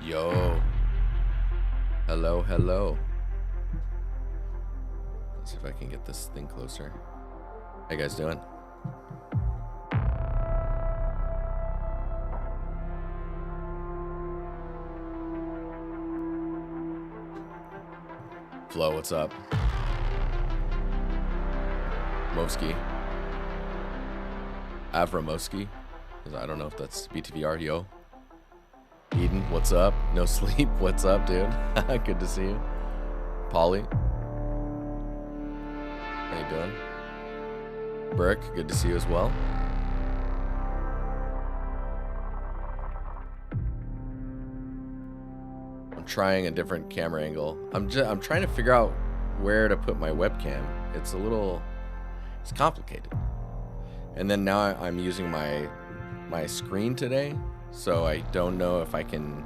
Yo. Hello, hello. Let's see if I can get this thing closer. How you guys doing? Flo, what's up? Moski. Avramoski. I don't know if that's BTVR. Yo. Eden, what's up? No sleep. What's up, dude? Good to see you. Polly. How you doing? Brick, good to see you as well. I'm trying a different camera angle. I'm trying to figure out where to put my webcam. It's complicated. And then now I'm using my screen today, so I don't know if I can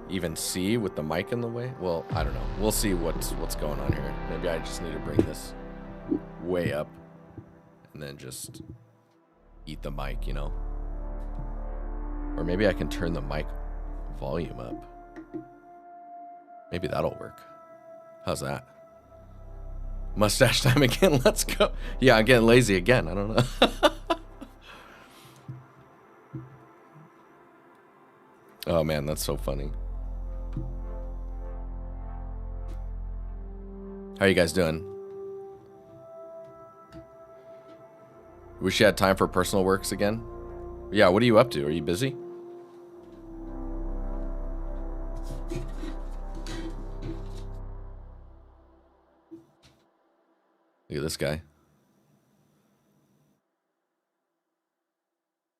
even see with the mic in the way. Well, I don't know. We'll see what's going on here. Maybe I just need to bring this way up and then just eat the mic, you know? Or maybe I can turn the mic volume up. Maybe that'll work. How's that? Mustache time again. Let's go. Yeah, I'm getting lazy again. I don't know. Oh man, that's so funny. How you guys doing? Wish you had time for personal works again. Yeah, what are you up to? Are you busy? Look at this guy.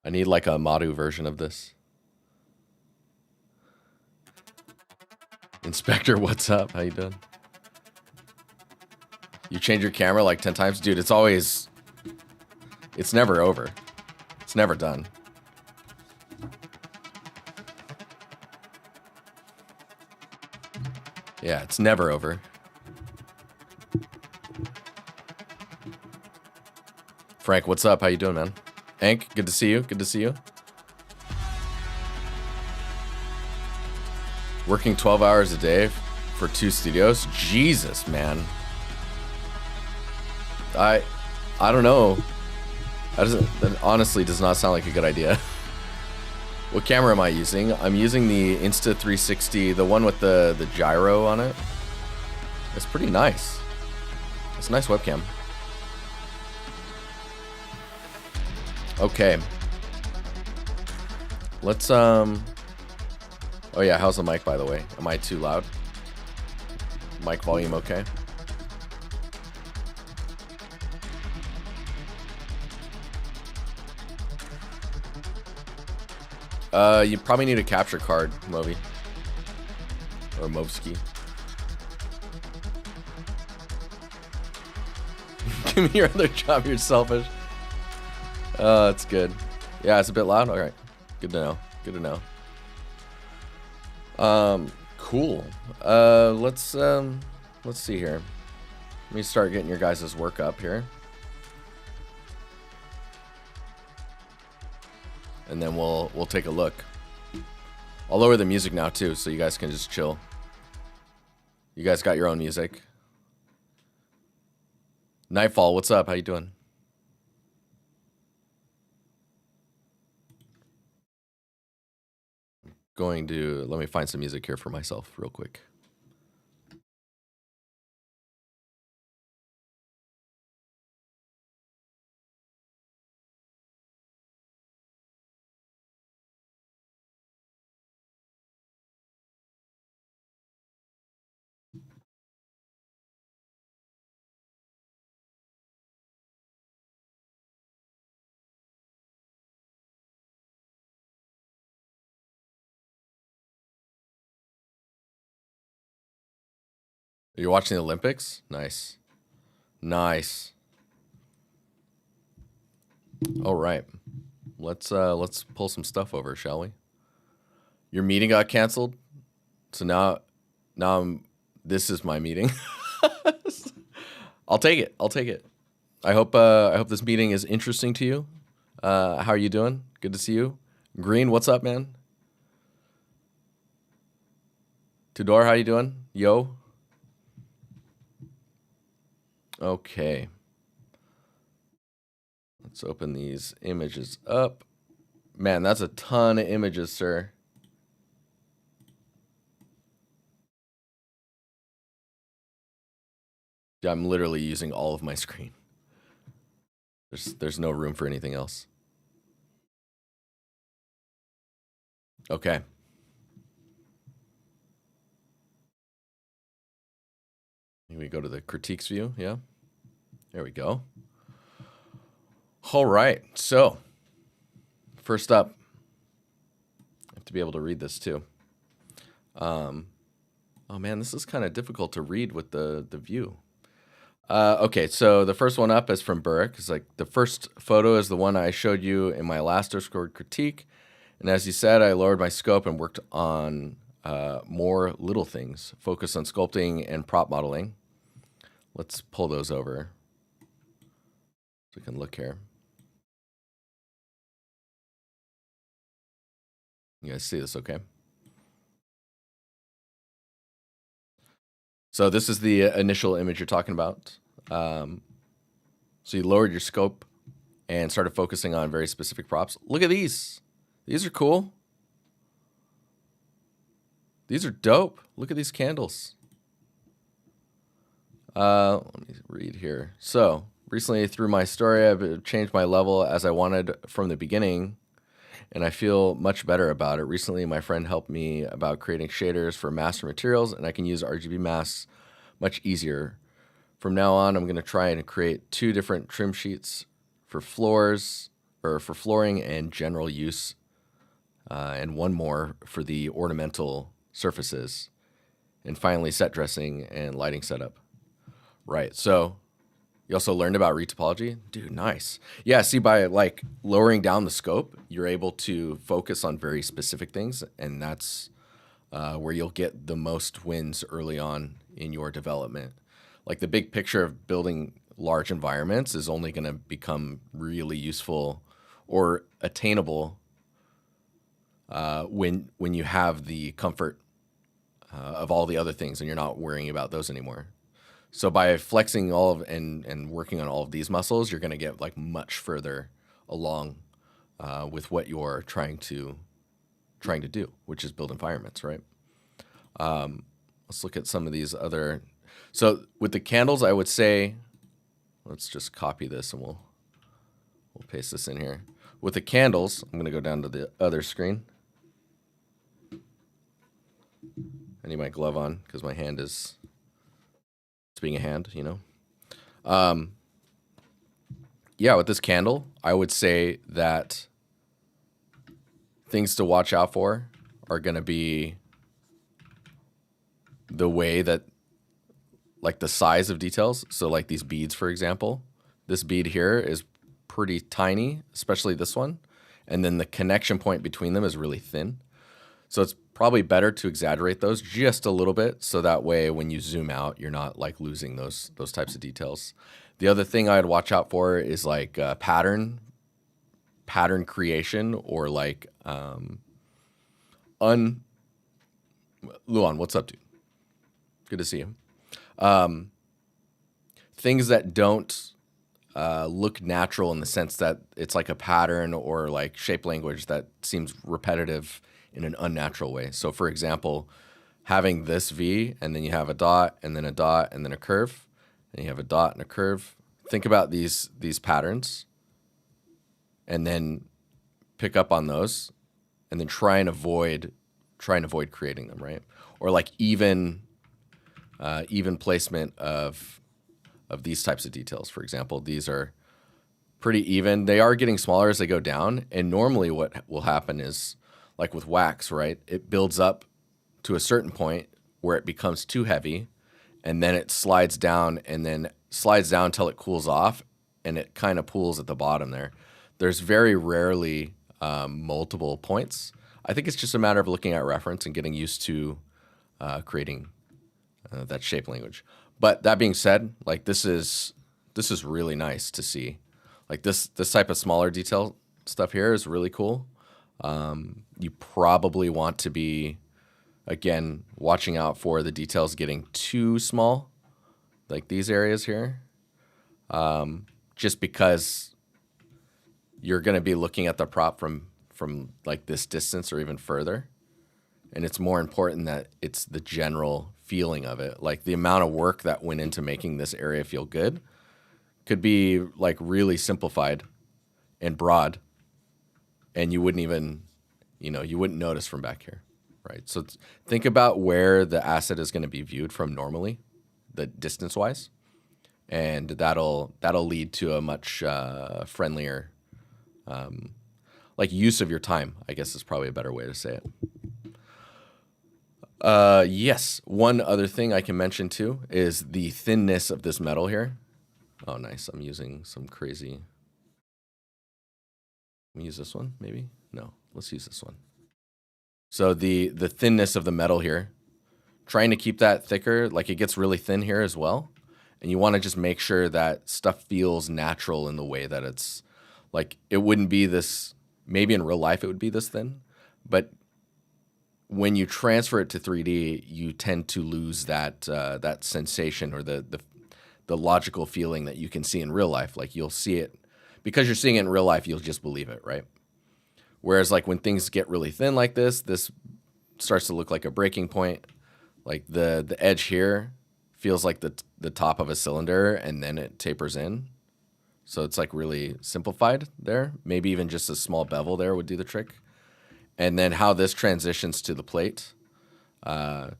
I need like a Madu version of this. Inspector, what's up? How you doing? You change your camera like 10 times? Dude, it's never over. It's never done. Yeah, it's never over. Frank, what's up? How you doing, man? Hank, good to see you. Good to see you. Working 12 hours a day for 2 studios? Jesus, man. I don't know. That honestly does not sound like a good idea. What camera am I using? I'm using the Insta360, the one with the gyro on it. It's pretty nice. It's a nice webcam. Okay. Let's oh yeah, how's the mic, by the way? Am I too loud? Mic volume okay? You probably need a capture card, Moby. Or Movski. Give me your other job, you're selfish. That's good. Yeah, it's a bit loud. Alright. Good to know. Good to know. Cool. Let's see here. Let me start getting your guys' work up here. And then we'll take a look. I'll lower the music now too, so you guys can just chill. You guys got your own music. Nightfall, what's up? How you doing? Let me find some music here for myself real quick. Are you watching the Olympics? Nice. Nice. All right. Let's pull some stuff over, shall we? Your meeting got canceled? So now this is my meeting. I'll take it. I'll take it. I hope this meeting is interesting to you. How are you doing? Good to see you. Green, what's up, man? Tudor, how you doing? Yo. Okay. Let's open these images up. Man, that's a ton of images, sir. Yeah, I'm literally using all of my screen. There's no room for anything else. Okay. We go to the critiques view. Yeah. There we go. All right. So, first up, I have to be able to read this too. Oh man, this is kind of difficult to read with the view. Okay, so the first one up is from Burrick. It's like the first photo is the one I showed you in my last Discord critique. And as you said, I lowered my scope and worked on more little things, focused on sculpting and prop modeling. Let's pull those over so we can look here. You guys see this okay? So this is the initial image you're talking about. So you lowered your scope and started focusing on very specific props. Look at these. These are cool. These are dope. Look at these candles. Let me read here. So recently through my story, I've changed my level as I wanted from the beginning, and I feel much better about it. Recently, my friend helped me about creating shaders for master materials, and I can use RGB masks much easier. From now on, I'm going to try and create 2 different trim sheets for floors, or for flooring and general use, and 1 more for the ornamental surfaces, and finally set dressing and lighting setup. Right, so you also learned about retopology? Dude, nice. Yeah, see, by like lowering down the scope, you're able to focus on very specific things, and that's where you'll get the most wins early on in your development. Like the big picture of building large environments is only going to become really useful or attainable when you have the comfort of all the other things and you're not worrying about those anymore. So by flexing all of and working on all of these muscles, you're going to get like much further along with what you're trying to do, which is build environments, right? Let's look at some of these other. So with the candles, I would say, let's just copy this and we'll paste this in here. With the candles, I'm going to go down to the other screen. I need my glove on because my hand is, it's being a hand, you know. Yeah, with this candle, I would say that things to watch out for are going to be the way that, like the size of details. So like these beads, for example, this bead here is pretty tiny, especially this one. And then the connection point between them is really thin. So it's probably better to exaggerate those just a little bit. So that way, when you zoom out, you're not like losing those types of details. The other thing I'd watch out for is like pattern creation, or like Luan, what's up, dude? Good to see you. Things that don't look natural in the sense that it's like a pattern or like shape language that seems repetitive in an unnatural way. So for example, having this V and then you have a dot and then a dot and then a curve, and you have a dot and a curve. Think about these patterns and then pick up on those and then try and avoid creating them, right? Or like even placement of these types of details. For example, these are pretty even. They are getting smaller as they go down. And normally what will happen is, like with wax, right? It builds up to a certain point where it becomes too heavy, and then it slides down until it cools off, and it kind of pools at the bottom there. There's very rarely multiple points. I think it's just a matter of looking at reference and getting used to creating that shape language. But that being said, like this is really nice to see. Like this type of smaller detail stuff here is really cool. You probably want to be Again, watching out for the details getting too small, like these areas here, just because you're going to be looking at the prop from like this distance or even further. And it's more important that it's the general feeling of it. Like the amount of work that went into making this area feel good could be like really simplified and broad, and you wouldn't even, you wouldn't notice from back here, right? So think about where the asset is going to be viewed from normally, the distance-wise, and that'll lead to a much friendlier, like use of your time, I guess is probably a better way to say it. Yes, one other thing I can mention too is the thinness of this metal here. Oh, nice. I'm using some crazy. Let me use this one, maybe? No, let's use this one. So the thinness of the metal here, trying to keep that thicker, like it gets really thin here as well. And you want to just make sure that stuff feels natural in the way that it's, like, it wouldn't be this, maybe in real life it would be this thin, but when you transfer it to 3D, you tend to lose that that sensation or the logical feeling that you can see in real life. Like you'll see it, because you're seeing it in real life, you'll just believe it, right? Whereas like when things get really thin like this starts to look like a breaking point. Like the edge here feels like the top of a cylinder, and then it tapers in. So it's like really simplified there. Maybe even just a small bevel there would do the trick. And then how this transitions to the plate. The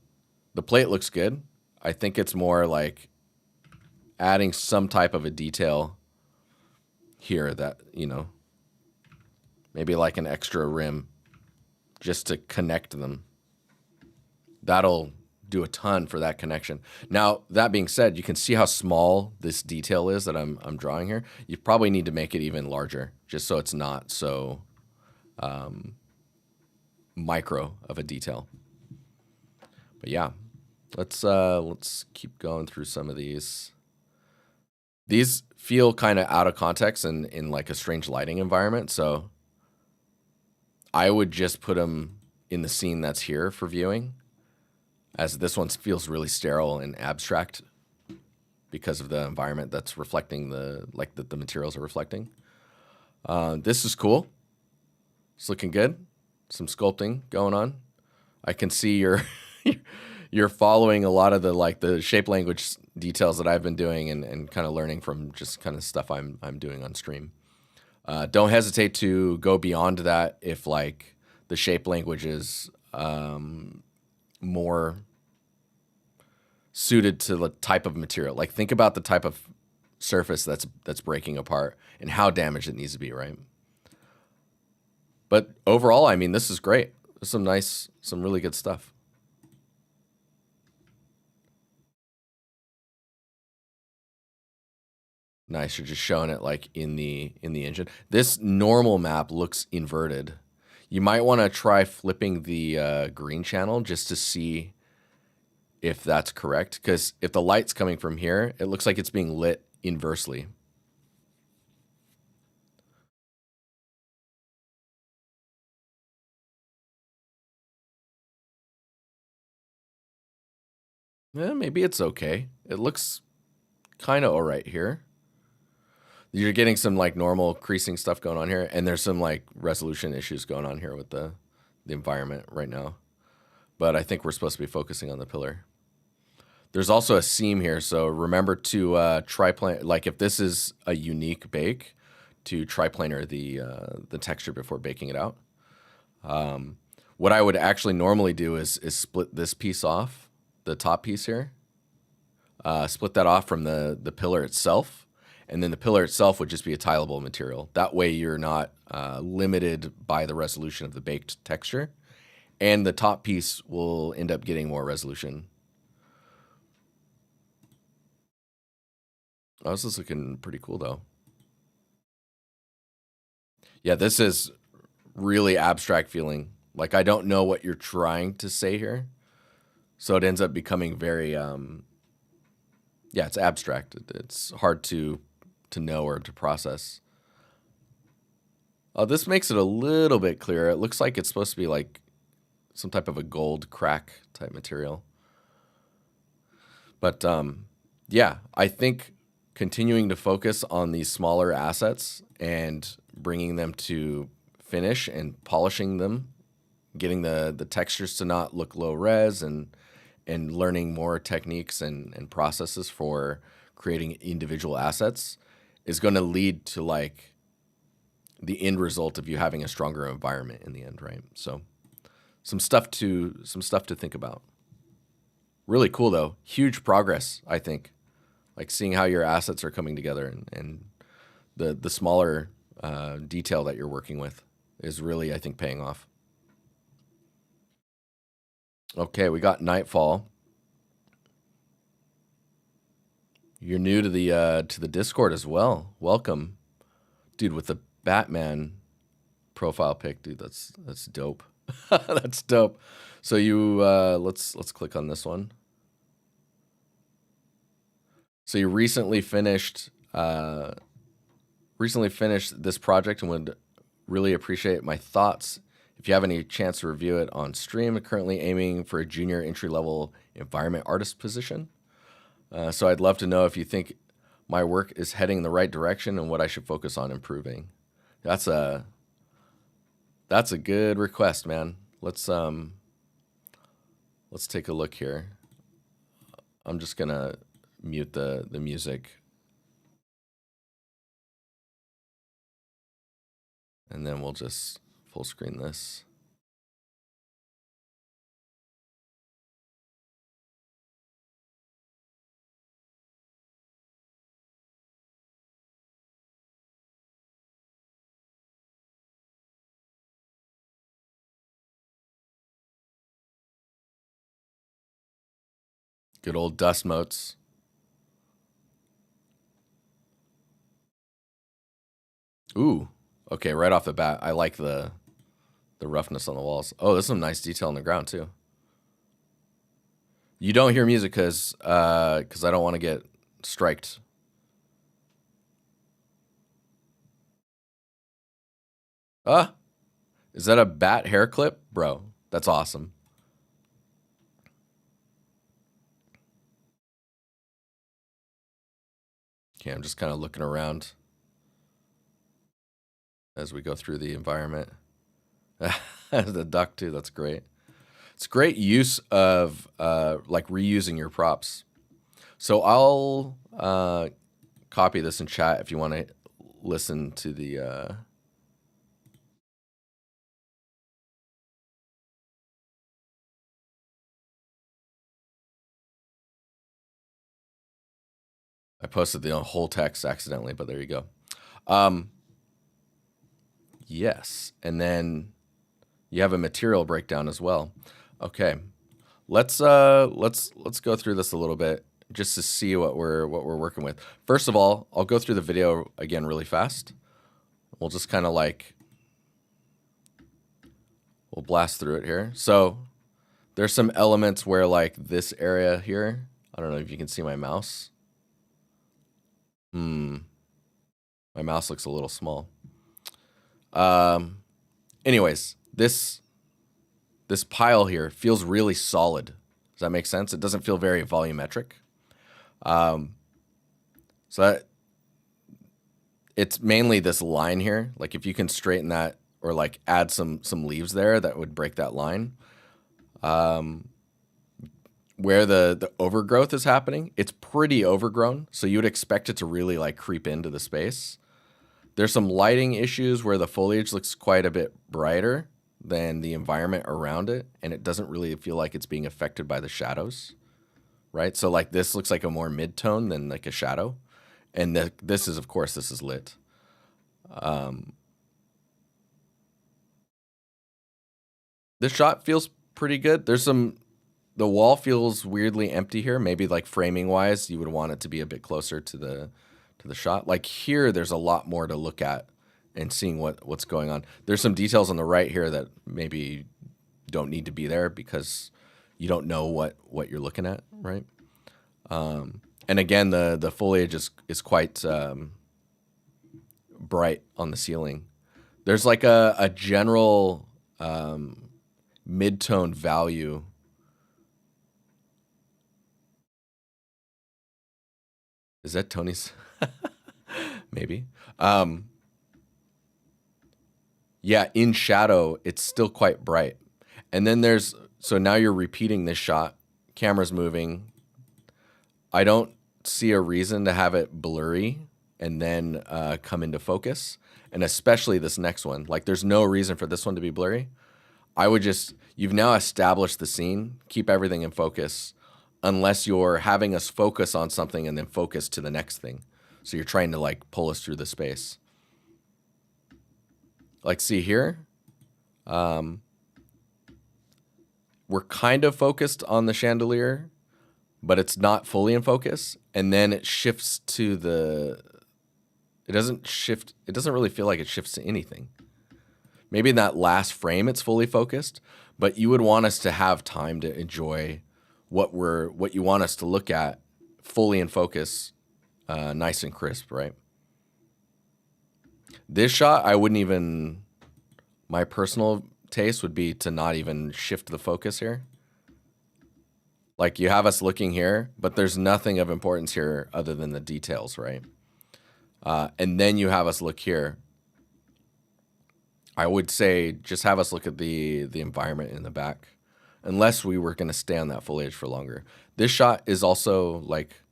plate looks good. I think it's more like adding some type of a detail here that, maybe like an extra rim just to connect them. That'll do a ton for that connection. Now, that being said, you can see how small this detail is that I'm drawing here. You probably need to make it even larger just so it's not so micro of a detail. But yeah, let's keep going through some of these. These feel kind of out of context and in like a strange lighting environment, so I would just put them in the scene that's here for viewing, as this one feels really sterile and abstract because of the environment that's reflecting the materials are reflecting. This is cool. It's looking good. Some sculpting going on. I can see you're following a lot of the shape language details that I've been doing and kind of learning from just kind of stuff I'm doing on stream. Don't hesitate to go beyond that if like the shape language is more suited to the type of material. Like think about the type of surface that's breaking apart and how damaged it needs to be, right? But overall, I mean, this is great. There's some really good stuff. Nice, you're just showing it like in the engine. This normal map looks inverted. You might want to try flipping the green channel just to see if that's correct. Because if the light's coming from here, it looks like it's being lit inversely. Yeah, maybe it's okay. It looks kind of all right here. You're getting some like normal creasing stuff going on here, and there's some like resolution issues going on here with the environment right now. But I think we're supposed to be focusing on the pillar. There's also a seam here, so remember to triplanar. Like if this is a unique bake, to triplanar the texture before baking it out. What I would actually normally do is split this piece off, the top piece here. Split that off from the pillar itself. And then the pillar itself would just be a tileable material. That way you're not limited by the resolution of the baked texture. And the top piece will end up getting more resolution. Oh, this is looking pretty cool, though. Yeah, this is really abstract feeling. Like, I don't know what you're trying to say here. So it ends up becoming very, yeah, it's abstract. It's hard to know or to process. Oh, this makes it a little bit clearer. It looks like it's supposed to be like some type of a gold crack type material. But yeah, I think continuing to focus on these smaller assets and bringing them to finish and polishing them, getting the textures to not look low res, and learning more techniques and processes for creating individual assets is going to lead to like the end result of you having a stronger environment in the end, right? So some stuff to think about. Really cool though. Huge progress, I think. Like seeing how your assets are coming together and the smaller detail that you're working with is really, I think, paying off. Okay, we got Nightfall. You're new to the Discord as well. Welcome, dude. With the Batman profile pic, dude. That's dope. That's dope. So you let's click on this one. So you recently finished this project and would really appreciate my thoughts if you have any chance to review it on stream. I'm currently aiming for a junior entry-level environment artist position. So I'd love to know if you think my work is heading in the right direction and what I should focus on improving. That's a good request, man. Let's take a look here. I'm just gonna mute the music. And then we'll just full screen this. Good old dust motes. Ooh, okay, right off the bat, I like the roughness on the walls. Oh, there's some nice detail on the ground too. You don't hear music because I don't want to get striked. Is that a bat hair clip? Bro, that's awesome. Okay, I'm just kind of looking around as we go through the environment. The duck too, that's great. It's great use of like reusing your props. So I'll copy this in chat if you want to listen to the I posted the whole text accidentally, but there you go. Yes, and then you have a material breakdown as well. Okay, let's go through this a little bit just to see what we're working with. First of all, I'll go through the video again really fast. We'll just kind of like we'll blast through it here. So there's some elements where like this area here. I don't know if you can see my mouse. My mouse looks a little small. Anyways, this pile here feels really solid. Does that make sense? It doesn't feel very volumetric. So that it's mainly this line here. Like if you can straighten that or like add some leaves there, that would break that line. Where the overgrowth is happening, it's pretty overgrown. So you would expect it to really like creep into the space. There's some lighting issues where the foliage looks quite a bit brighter than the environment around it, and it doesn't really feel like it's being affected by the shadows, right? So like this looks like a more mid-tone than like a shadow. And this is, of course, this is lit. This shot feels pretty good. The wall feels weirdly empty here. Maybe like framing wise, you would want it to be a bit closer to the shot. Like here, there's a lot more to look at and seeing what's going on. There's some details on the right here that maybe don't need to be there because you don't know what you're looking at, right? And again, the foliage is quite bright on the ceiling. There's like a general mid-tone value. Is that Tony's? Maybe. Yeah, in shadow, it's still quite bright. And then so now you're repeating this shot. Camera's moving. I don't see a reason to have it blurry and then come into focus. And especially this next one. Like, there's no reason for this one to be blurry. I would you've now established the scene. Keep everything in focus. Unless you're having us focus on something and then focus to the next thing. So you're trying to like pull us through the space. Like, see here, we're kind of focused on the chandelier, but it's not fully in focus. And then it shifts to it doesn't really feel like it shifts to anything. Maybe in that last frame, it's fully focused, but you would want us to have time to enjoy what you want us to look at fully in focus, nice and crisp, right? This shot, my personal taste would be to not even shift the focus here. Like, you have us looking here, but there's nothing of importance here other than the details, right? And then you have us look here. I would say just have us look at the environment in the back, unless we were going to stay on that foliage for longer. This shot is also like,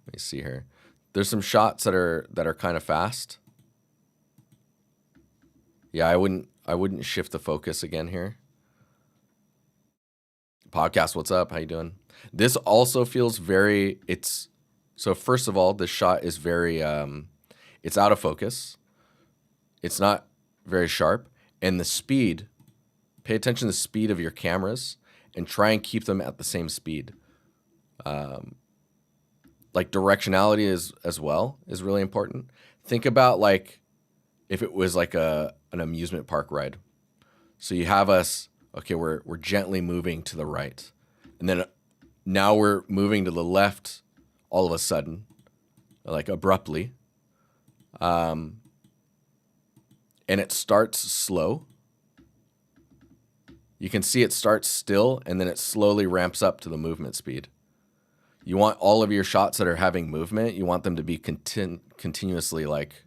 let me see here. There's some shots that are kind of fast. Yeah, I wouldn't shift the focus again here. Podcast, what's up? How you doing? This also feels so first of all, this shot is very, it's out of focus. It's not very sharp. And the speed, pay attention to the speed of your cameras and try and keep them at the same speed. Like, directionality as well is really important. Think about like if it was like an amusement park ride. So you have us, okay, we're gently moving to the right. And then now we're moving to the left all of a sudden, like abruptly. And it starts slow. You can see it starts still and then it slowly ramps up to the movement speed. You want all of your shots that are having movement, you want them to be continuously like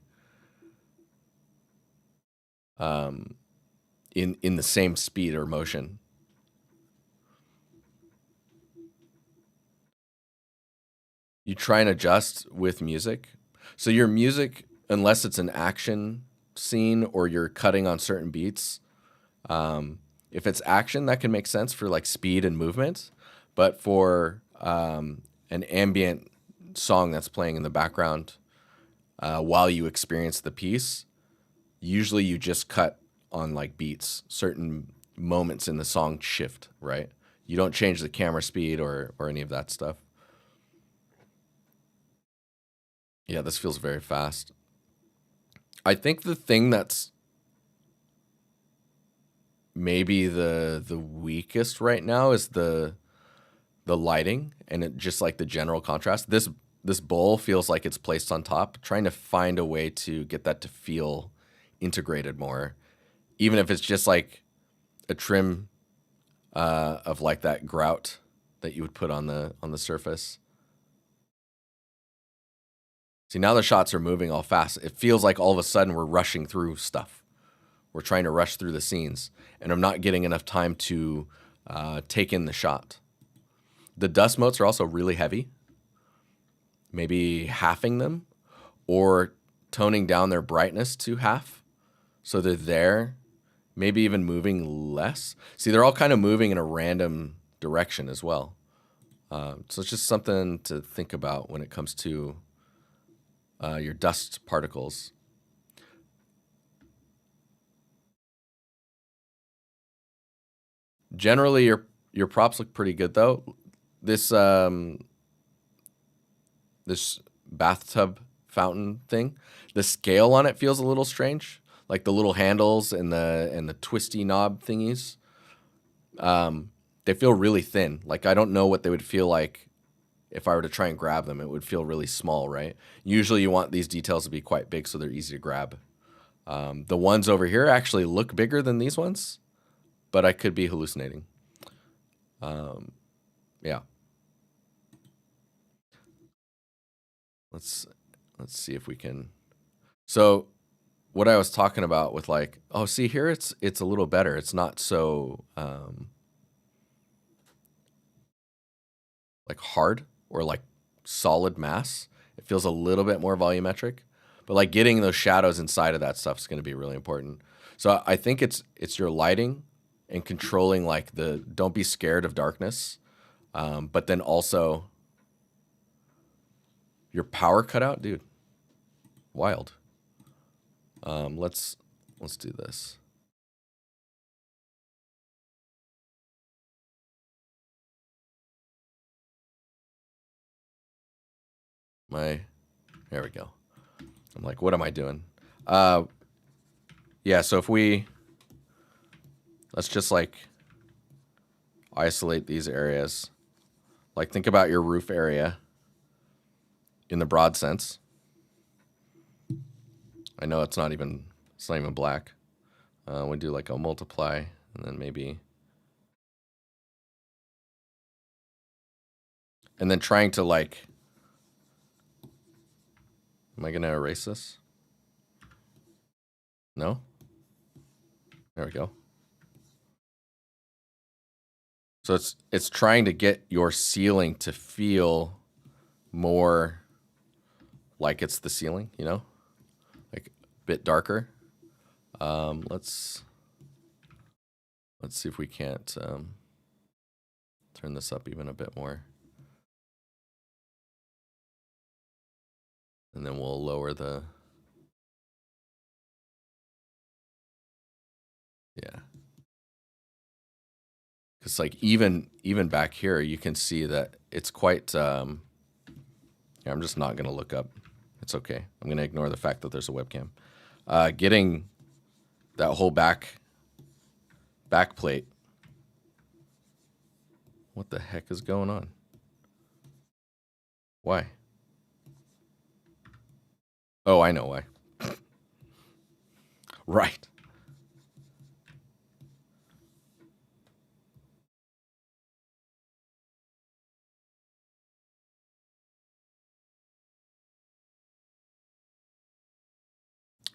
in the same speed or motion. You try and adjust with music. So your music, unless it's an action scene or you're cutting on certain beats, if it's action, that can make sense for like speed and movement. But for an ambient song that's playing in the background while you experience the piece, usually you just cut on like beats. Certain moments in the song shift, right? You don't change the camera speed or any of that stuff. Yeah, this feels very fast. I think the thing that's maybe the weakest right now is the lighting and it just like the general contrast. This bowl feels like it's placed on top, trying to find a way to get that to feel integrated more, even if it's just like a trim of like that grout that you would put on the surface. See, now the shots are moving all fast. It feels like all of a sudden we're rushing through stuff. We're trying to rush through the scenes, and I'm not getting enough time to take in the shot. The dust motes are also really heavy. Maybe halving them or toning down their brightness to half so they're there, maybe even moving less. See, they're all kind of moving in a random direction as well. So it's just something to think about when it comes to your dust particles. Generally, your props look pretty good though. This this bathtub fountain thing, the scale on it feels a little strange, like the little handles and the twisty knob thingies. They feel really thin. Like, I don't know what they would feel like if I were to try and grab them. It would feel really small, right? Usually you want these details to be quite big so they're easy to grab. The ones over here actually look bigger than these ones. but I could be hallucinating. Yeah. Let's see if we can. So what I was talking about with like, oh, see here, it's a little better. It's not so like hard or like solid mass. It feels a little bit more volumetric, but like getting those shadows inside of that stuff is going to be really important. So I think it's your lighting and controlling like don't be scared of darkness, but then also your power cutout, dude. Wild. Let's do this. There we go. I'm like, what am I doing? Yeah, so if let's just like isolate these areas. Like think about your roof area in the broad sense. I know it's not even black. We do like a multiply and then maybe. And then trying to like, am I going to erase this? No? There we go. So it's trying to get your ceiling to feel more like it's the ceiling, you know? Like a bit darker. Let's see if we can't turn this up even a bit more. And then we'll lower the... Yeah. Because like even back here, you can see that it's quite... Yeah, I'm just not going to look up. It's okay. I'm going to ignore the fact that there's a webcam. Getting that whole back plate. What the heck is going on? Why? Oh, I know why. Right.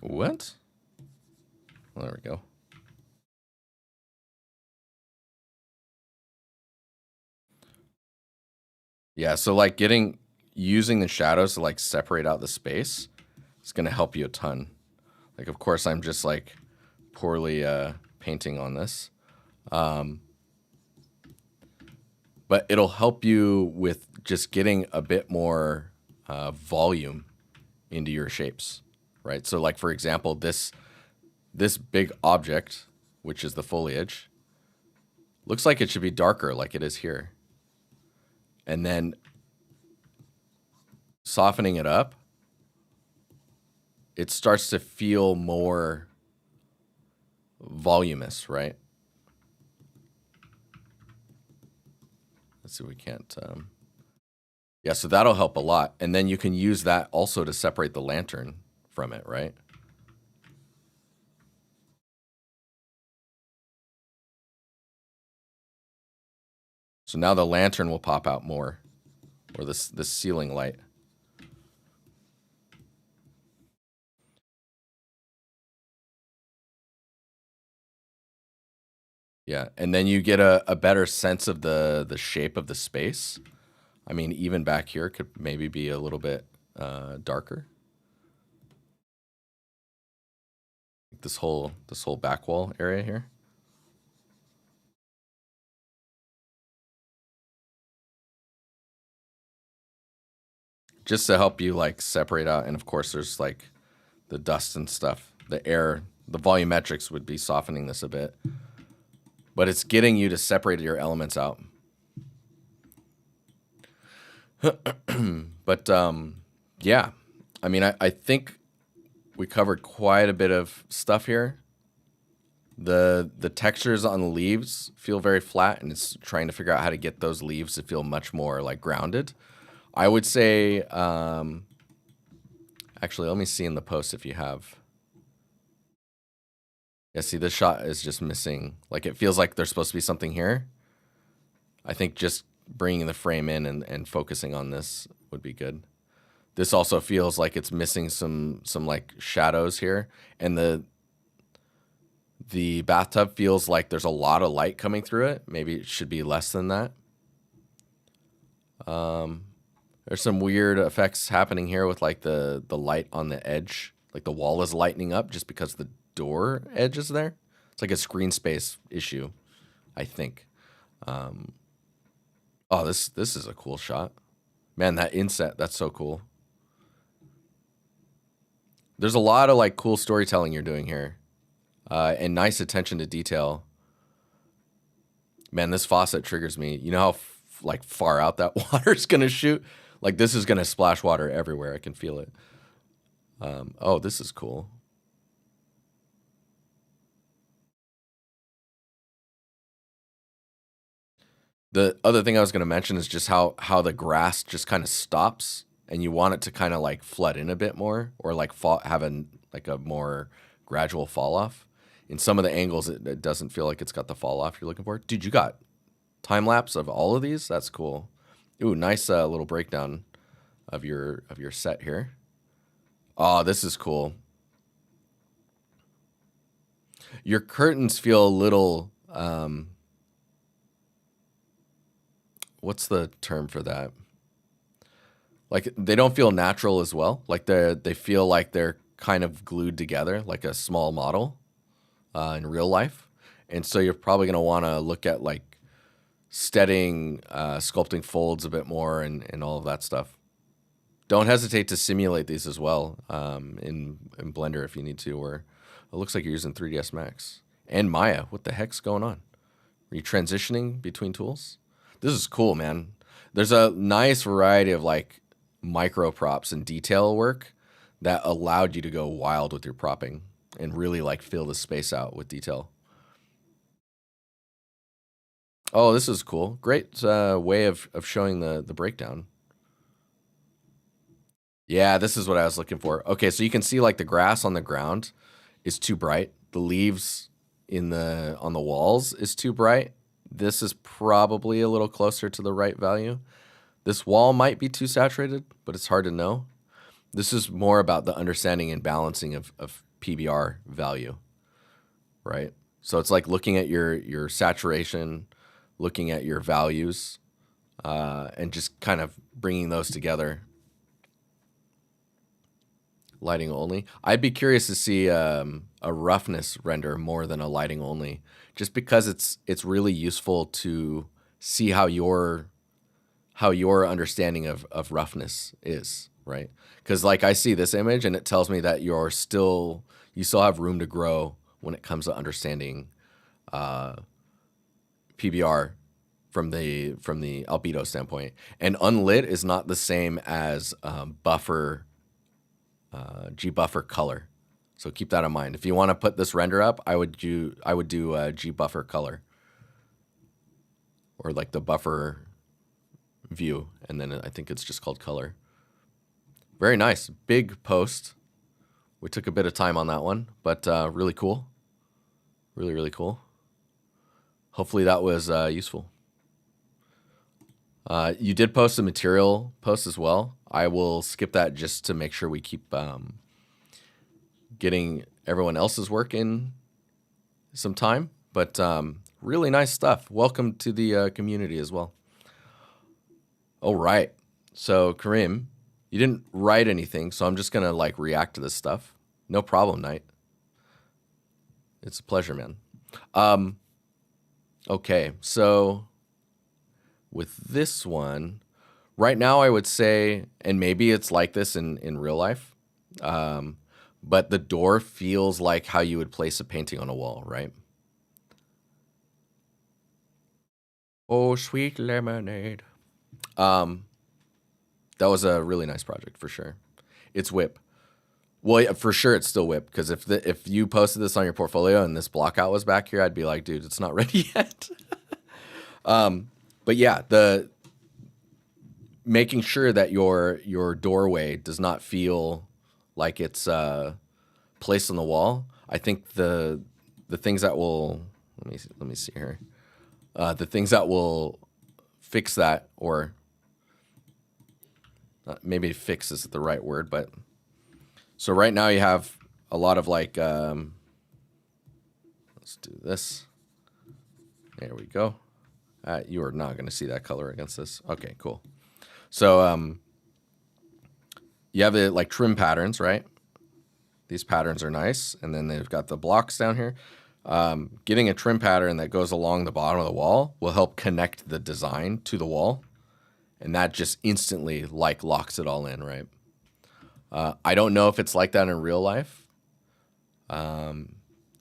What? Well, there we go. Yeah, so like using the shadows to like separate out the space is going to help you a ton. Like, of course, I'm just like poorly painting on this. But it'll help you with just getting a bit more volume into your shapes, right? So like, for example, this big object, which is the foliage, looks like it should be darker like it is here. And then softening it up, it starts to feel more voluminous, right? Let's see, we can't... Yeah, so that'll help a lot. And then you can use that also to separate the lantern from it, right? So now the lantern will pop out more, or this ceiling light. Yeah, and then you get a better sense of the shape of the space. I mean, even back here could maybe be a little bit darker. This whole back wall area here. Just to help you like separate out, and of course there's like the dust and stuff. The air, the volumetrics would be softening this a bit. But it's getting you to separate your elements out. But yeah, I mean, I think we covered quite a bit of stuff here. The textures on the leaves feel very flat, and it's trying to figure out how to get those leaves to feel much more like grounded. I would say, actually, let me see in the post if you have. Yeah, see, this shot is just missing. Like, it feels like there's supposed to be something here. I think just bringing the frame in and focusing on this would be good. This also feels like it's missing some like shadows here, and the bathtub feels like there's a lot of light coming through it. Maybe it should be less than that. There's some weird effects happening here with like the light on the edge. Like the wall is lightening up just because the door edge is there. It's like a screen space issue, I think. Oh, this is a cool shot. Man, that inset, that's so cool. There's a lot of like cool storytelling you're doing here. And nice attention to detail. Man, this faucet triggers me. You know how like far out that water's gonna shoot? Like this is gonna splash water everywhere. I can feel it. Oh, this is cool. The other thing I was gonna mention is just how the grass just kind of stops, and you want it to kind of like flood in a bit more, or like have like a more gradual fall off. In some of the angles, it doesn't feel like it's got the fall off you're looking for. Dude, you got time lapse of all of these? That's cool. Ooh, nice little breakdown of your set here. Oh, this is cool. Your curtains feel a little, what's the term for that? Like they don't feel natural as well. Like they feel like they're kind of glued together, like a small model in real life. And so you're probably going to want to look at like steadying, sculpting folds a bit more and all of that stuff. Don't hesitate to simulate these as well in Blender if you need to, or it looks like you're using 3ds Max and Maya. What the heck's going on? Are you transitioning between tools? This is cool, man. There's a nice variety of like micro props and detail work that allowed you to go wild with your propping and really like fill the space out with detail. Oh, this is cool. Great way of showing the breakdown. Yeah, this is what I was looking for. Okay, so you can see like the grass on the ground is too bright. The leaves on the walls is too bright. This is probably a little closer to the right value. This wall might be too saturated, but it's hard to know. This is more about the understanding and balancing of PBR value, right? So it's like looking at your saturation, looking at your values, and just kind of bringing those together. Lighting only. I'd be curious to see a roughness render more than a lighting only, just because it's really useful to see how your understanding of roughness is, right? Because like I see this image and it tells me that you still have room to grow when it comes to understanding PBR from the albedo standpoint. And unlit is not the same as buffer. G-buffer color. So keep that in mind. If you want to put this render up, I would do G-buffer color, or like the buffer view, and then I think it's just called color. Very nice. Big post. We took a bit of time on that one, but really cool. Really, really cool. Hopefully that was useful. You did post a material post as well. I will skip that just to make sure we keep getting everyone else's work in some time. But really nice stuff. Welcome to the community as well. All right. So Karim, you didn't write anything, so I'm just gonna like react to this stuff. No problem, Knight. It's a pleasure, man. Okay, so with this one, right now I would say, and maybe it's like this in real life, but the door feels like how you would place a painting on a wall, right? Oh, sweet lemonade. That was a really nice project for sure. It's whip. Well, yeah, for sure it's still whip, because if you posted this on your portfolio and this blockout was back here, I'd be like, dude, it's not ready yet. But yeah, the making sure that your doorway does not feel like it's placed on the wall. I think the the things that will, let me see here. The things that will fix that, or maybe fix isn't the right word, but so right now you have a lot of like, let's do this. There we go. You are not going to see that color against this. Okay, cool. So you have the like trim patterns, right? These patterns are nice. And then they've got the blocks down here. Getting a trim pattern that goes along the bottom of the wall will help connect the design to the wall. And that just instantly like locks it all in, right? I don't know if it's like that in real life.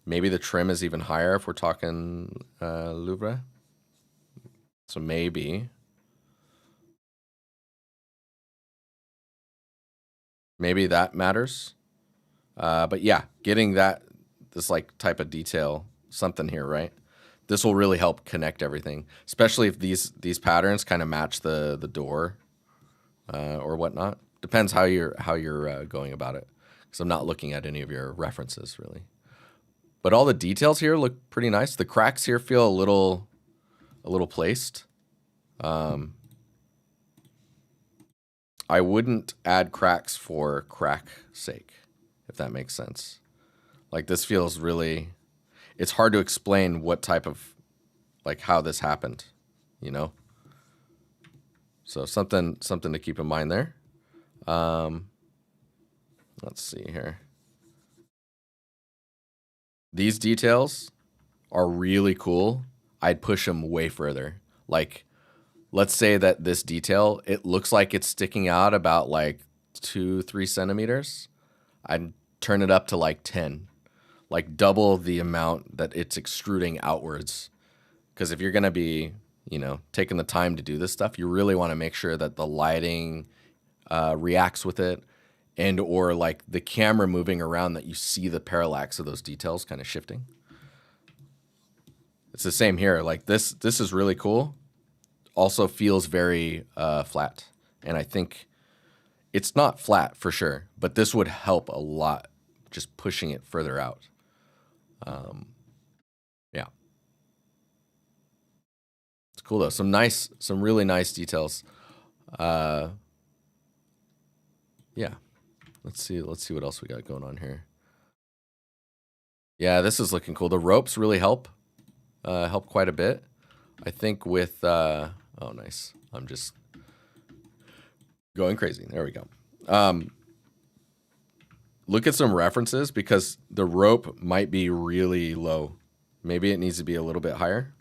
Maybe the trim is even higher if we're talking Louvre. So maybe that matters. But yeah, getting this like type of detail, something here, right? This will really help connect everything, especially if these patterns kind of match the door or whatnot. Depends how you're going about it, because I'm not looking at any of your references really. But all the details here look pretty nice. The cracks here feel a little placed. I wouldn't add cracks for crack sake, if that makes sense. Like this feels really, it's hard to explain what type of, like how this happened, you know? So something to keep in mind there. Let's see here. These details are really cool. I'd push them way further. Like, let's say that this detail, it looks like it's sticking out about like 2-3 centimeters. I'd turn it up to like 10, like double the amount that it's extruding outwards. Because if you're going to be, you know, taking the time to do this stuff, you really want to make sure that the lighting reacts with it, and or like the camera moving around, that you see the parallax of those details kind of shifting. It's the same here. Like this is really cool. Also feels very flat. And I think it's not flat for sure, but this would help a lot, just pushing it further out. Yeah. It's cool though. Some really nice details. Yeah. Let's see what else we got going on here. Yeah, this is looking cool. The ropes really help quite a bit. I think with, oh, nice. I'm just going crazy. There we go. Look at some references, because the rope might be really low. Maybe it needs to be a little bit higher.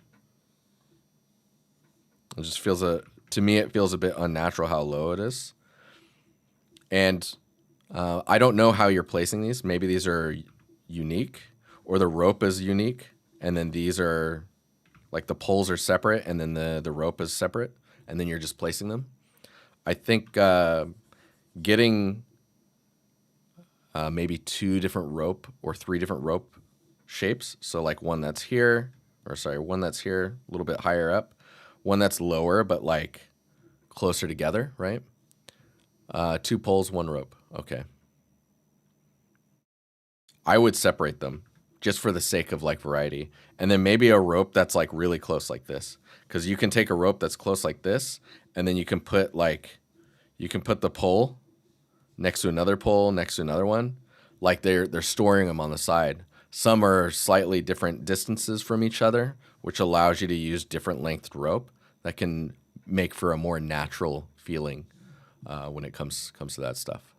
It just feels to me, it feels a bit unnatural how low it is. And I don't know how you're placing these. Maybe these are unique, or the rope is unique, and then these are like the poles are separate, and then the rope is separate, and then you're just placing them. I think getting maybe 2 different rope or 3 different rope shapes. So like one that's here, one that's here, a little bit higher up, one that's lower but like closer together, right? 2 poles, 1 rope. Okay. I would separate them just for the sake of like variety. And then maybe a rope that's like really close like this. Because you can take a rope that's close like this, and then you can put the pole next to another pole, next to another one. Like they're storing them on the side. Some are slightly different distances from each other, which allows you to use different lengthed rope that can make for a more natural feeling when it comes to that stuff.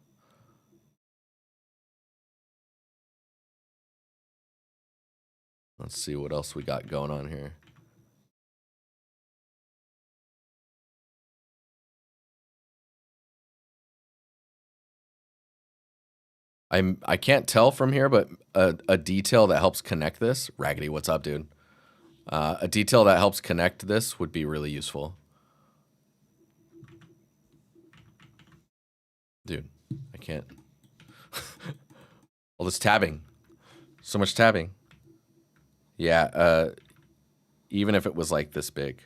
Let's see what else we got going on here. I can't tell from here, but a detail that helps connect this, Raggedy, what's up, dude? A detail that helps connect this would be really useful. Dude, I can't. All this tabbing. So much tabbing. Yeah, even if it was like this big.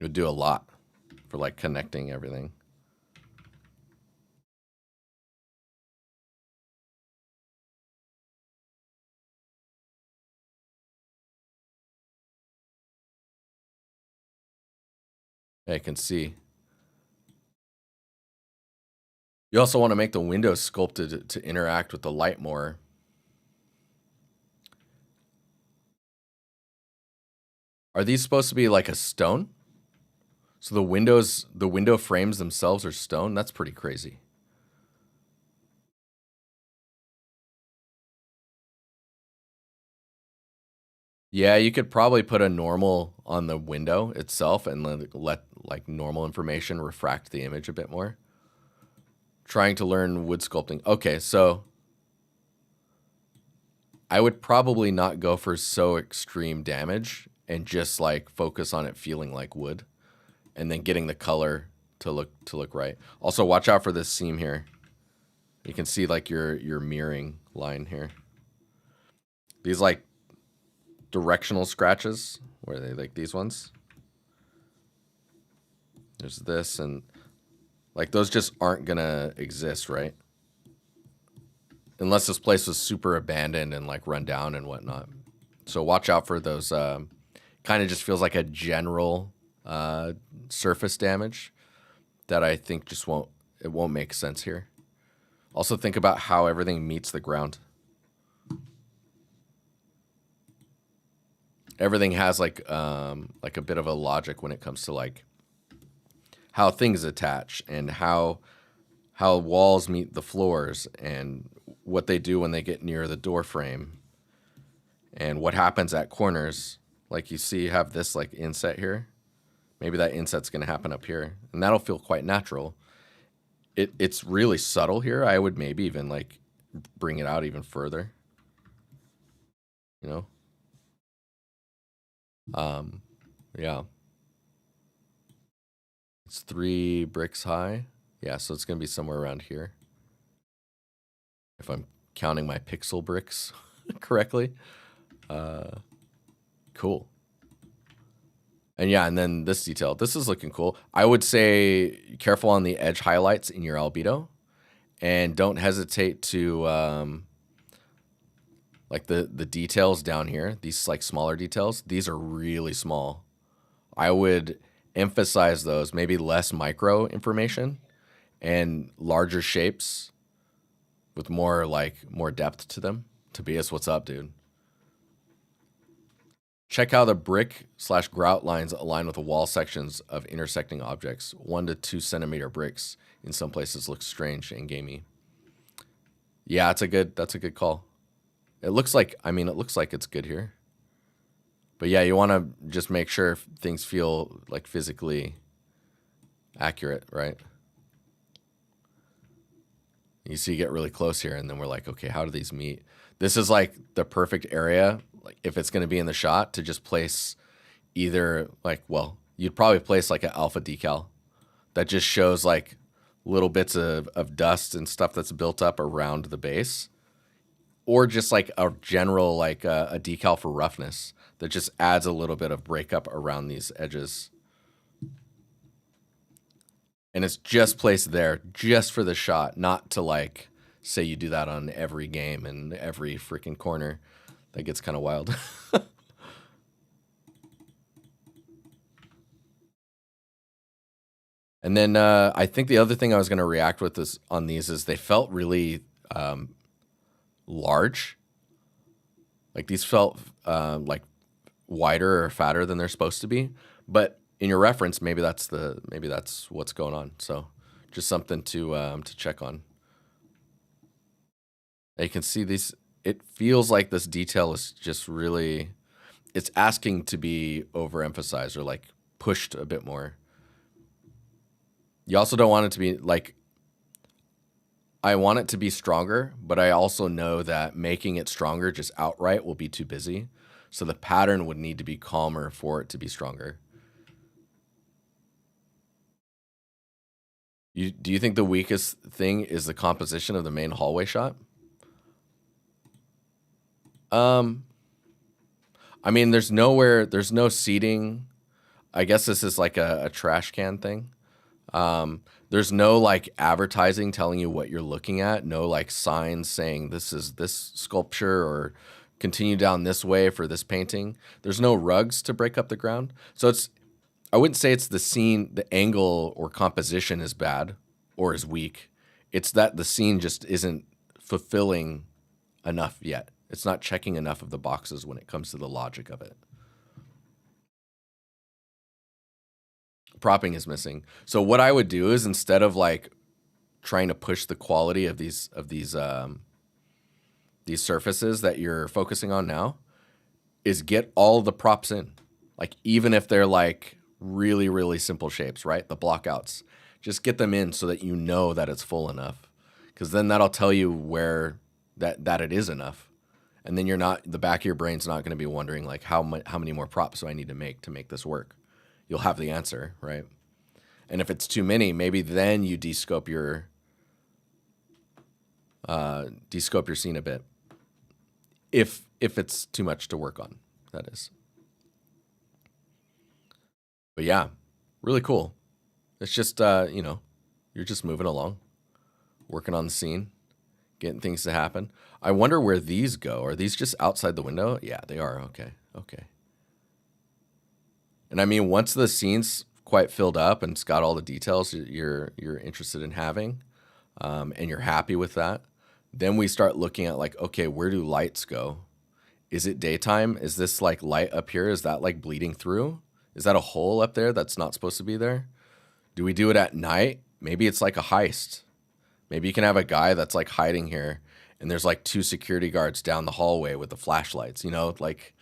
It would do a lot for like connecting everything. I can see. You also want to make the windows sculpted to interact with the light more. Are these supposed to be like a stone? So the window frames themselves are stone? That's pretty crazy. Yeah, you could probably put a normal on the window itself and let like normal information refract the image a bit more. Trying to learn wood sculpting. Okay, so I would probably not go for so extreme damage and just like focus on it feeling like wood and then getting the color to look right. Also, watch out for this seam here. You can see like your mirroring line here. These like directional scratches, where are they, like these ones? There's this, and like those just aren't gonna exist, right? Unless this place was super abandoned and like run down and whatnot. So watch out for those. Kind of just feels like a general surface damage that I think just won't make sense here. Also think about how everything meets the ground. Everything has like a bit of a logic when it comes to like how things attach and how walls meet the floors and what they do when they get near the door frame and what happens at corners. Like you see, you have this like inset here. Maybe that inset's going to happen up here, and that'll feel quite natural. It's really subtle here. I would maybe even like bring it out even further. You know? Yeah. It's 3 bricks high. Yeah, so it's going to be somewhere around here. If I'm counting my pixel bricks correctly. Cool. And yeah, and then this detail. This is looking cool. I would say careful on the edge highlights in your albedo. And don't hesitate to, like the details down here, these like smaller details, these are really small. I would emphasize those, maybe less micro information and larger shapes with more depth to them. Tobias, what's up, dude? Check how the brick/grout lines align with the wall sections of intersecting objects. 1 to 2 centimeter bricks in some places look strange and gamey. Yeah, that's a good call. It looks like it's good here. But yeah, you want to just make sure things feel like physically accurate, right? You see, you get really close here, and then we're like, okay, how do these meet? This is like the perfect area, like if it's going to be in the shot, to just place either like, well, you'd probably place like an alpha decal that just shows like little bits of dust and stuff that's built up around the base, or just like a general like a decal for roughness that just adds a little bit of breakup around these edges. And it's just placed there just for the shot, not to like say you do that on every game and every freaking corner. That gets kind of wild. And then I think the other thing I was going to react with this on these is they felt really large. Like these felt like wider or fatter than they're supposed to be. But in your reference, maybe that's what's going on. So just something to check on. You can see these. It feels like this detail is just really, it's asking to be overemphasized or like pushed a bit more. You also don't want it to be like, I want it to be stronger, but I also know that making it stronger just outright will be too busy. So the pattern would need to be calmer for it to be stronger. Do you think the weakest thing is the composition of the main hallway shot? I mean, there's no seating. I guess this is like a trash can thing. There's no like advertising telling you what you're looking at. No like signs saying this is this sculpture or continue down this way for this painting. There's no rugs to break up the ground. So it's I wouldn't say it's the scene, the angle or composition is bad or is weak. It's that the scene just isn't fulfilling enough yet. It's not checking enough of the boxes when it comes to the logic of it. Propping is missing. So what I would do is, instead of like trying to push the quality of these surfaces that you're focusing on now, is get all the props in. Like, even if they're like really, really simple shapes, right? The blockouts, just get them in so that you know that it's full enough, because then that'll tell you where that it is enough. And then you're not, the back of your brain's not going to be wondering like how many more props do I need to make this work. You'll have the answer, right? And if it's too many, maybe then you descope your scene a bit. If it's too much to work on, that is. But yeah, really cool. It's just you're just moving along, working on the scene, getting things to happen. I wonder where these go. Are these just outside the window? Yeah, they are. Okay. And I mean, once the scene's quite filled up and it's got all the details you're interested in having, and you're happy with that, then we start looking at like, okay, where do lights go? Is it daytime? Is this like light up here? Is that like bleeding through? Is that a hole up there that's not supposed to be there? Do we do it at night? Maybe it's like a heist. Maybe you can have a guy that's like hiding here and there's like 2 security guards down the hallway with the flashlights, like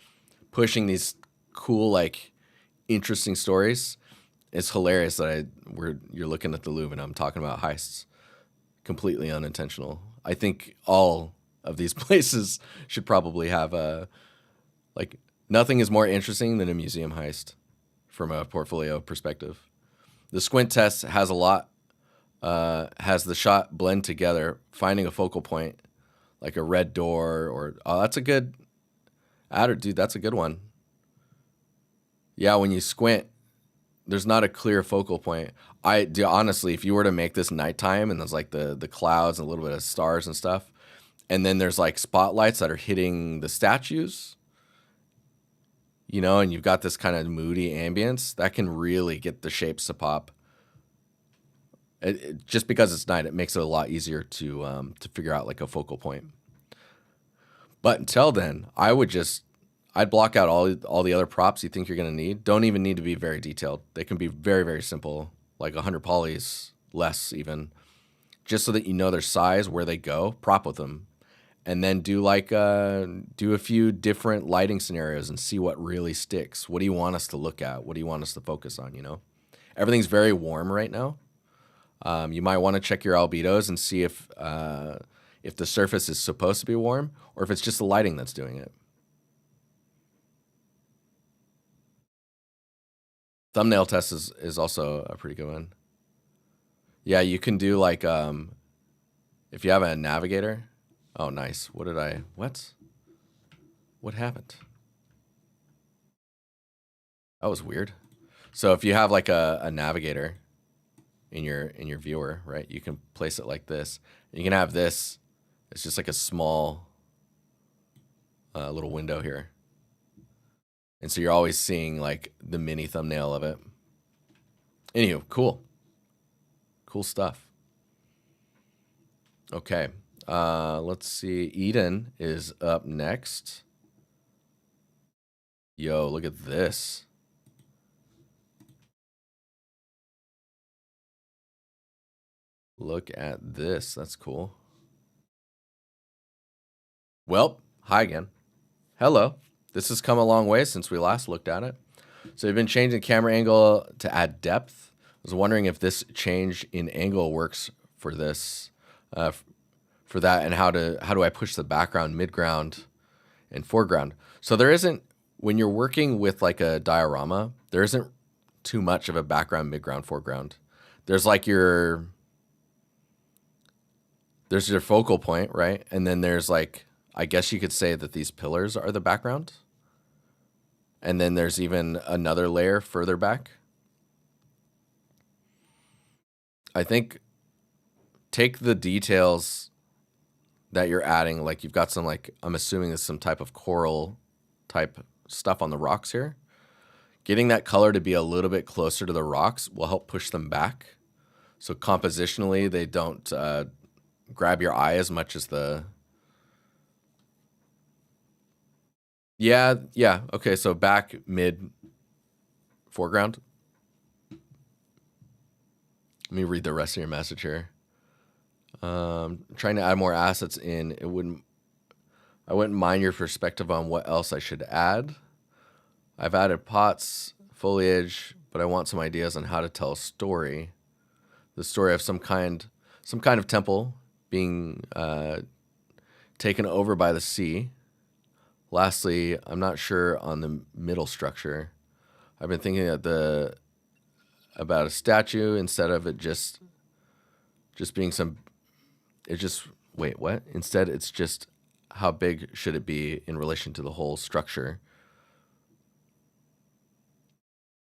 pushing these cool, like interesting stories. It's hilarious that you're looking at the Louvre and I'm talking about heists. Completely unintentional. I think all of these places should probably have nothing is more interesting than a museum heist from a portfolio perspective. The squint test has a lot, has the shot blend together, finding a focal point, like a red door or, oh, that's a good adder, dude, that's a good one. Yeah, when you squint, there's not a clear focal point. Honestly, if you were to make this nighttime and there's like the clouds and a little bit of stars and stuff, and then there's like spotlights that are hitting the statues, and you've got this kind of moody ambience, that can really get the shapes to pop. Just because it's night, it makes it a lot easier to figure out like a focal point. But until then, I'd block out all the other props you think you're going to need. Don't even need to be very detailed. They can be very, very simple, like 100 polys, less even, just so that you know their size, where they go, prop with them. And then do a few different lighting scenarios and see what really sticks. What do you want us to look at? What do you want us to focus on, Everything's very warm right now. You might want to check your albedos and see if the surface is supposed to be warm or if it's just the lighting that's doing it. Thumbnail test is also a pretty good one. Yeah, you can do like, if you have a navigator. Oh, nice. What happened? That was weird. So if you have like a navigator in your viewer, right, you can place it like this. And you can have this. It's just like a small little window here. And so you're always seeing like the mini thumbnail of it. Anywho, cool. Cool stuff. Okay. Let's see. Eden is up next. Yo, look at this. Look at this. That's cool. Well, hi again. Hello. This has come a long way since we last looked at it. So we've been changing the camera angle to add depth. I was wondering if this change in angle works for this, for that, and how do I push the background, midground, and foreground. So there isn't, when you're working with like a diorama, there isn't too much of a background, midground, foreground. There's like there's your focal point, right? And then there's like, I guess you could say that these pillars are the background. And then there's even another layer further back. I think take the details that you're adding, like you've got some, like, I'm assuming there's some type of coral type stuff on the rocks here. getting that color to be a little bit closer to the rocks will help push them back. So compositionally, they don't grab your eye as much as the... Yeah. Okay, so back, mid, foreground. Let me read the rest of your message here. Trying to add more assets in. I wouldn't mind your perspective on what else I should add. I've added pots, foliage, but I want some ideas on how to tell a story. The story of some kind of temple being taken over by the sea. Lastly, I'm not sure on the middle structure. I've been thinking about a statue instead of it just being some... Wait, what? Instead, it's just how big should it be in relation to the whole structure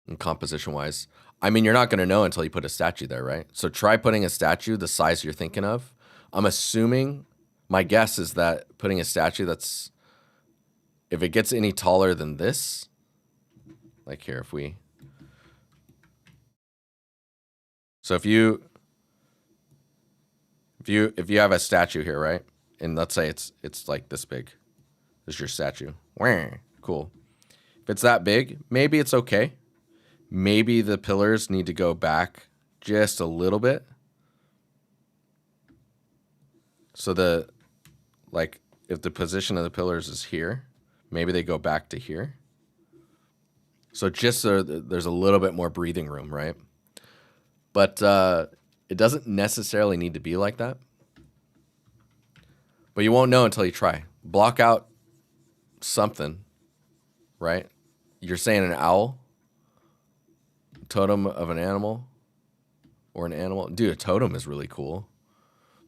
and composition-wise. I mean, you're not going to know until you put a statue there, right? So try putting a statue the size you're thinking of. I'm assuming, my guess is that putting a statue that's... If it gets any taller than this, like here, So if you have a statue here, right? And let's say it's like this big. This is your statue. Cool. If it's that big, maybe it's okay. Maybe the pillars need to go back just a little bit. So if the position of the pillars is here, maybe they go back to here. So just so there's a little bit more breathing room, right? But it doesn't necessarily need to be like that. But you won't know until you try. Block out something, right? You're saying an owl? Totem of an animal? Or an animal? Dude, a totem is really cool.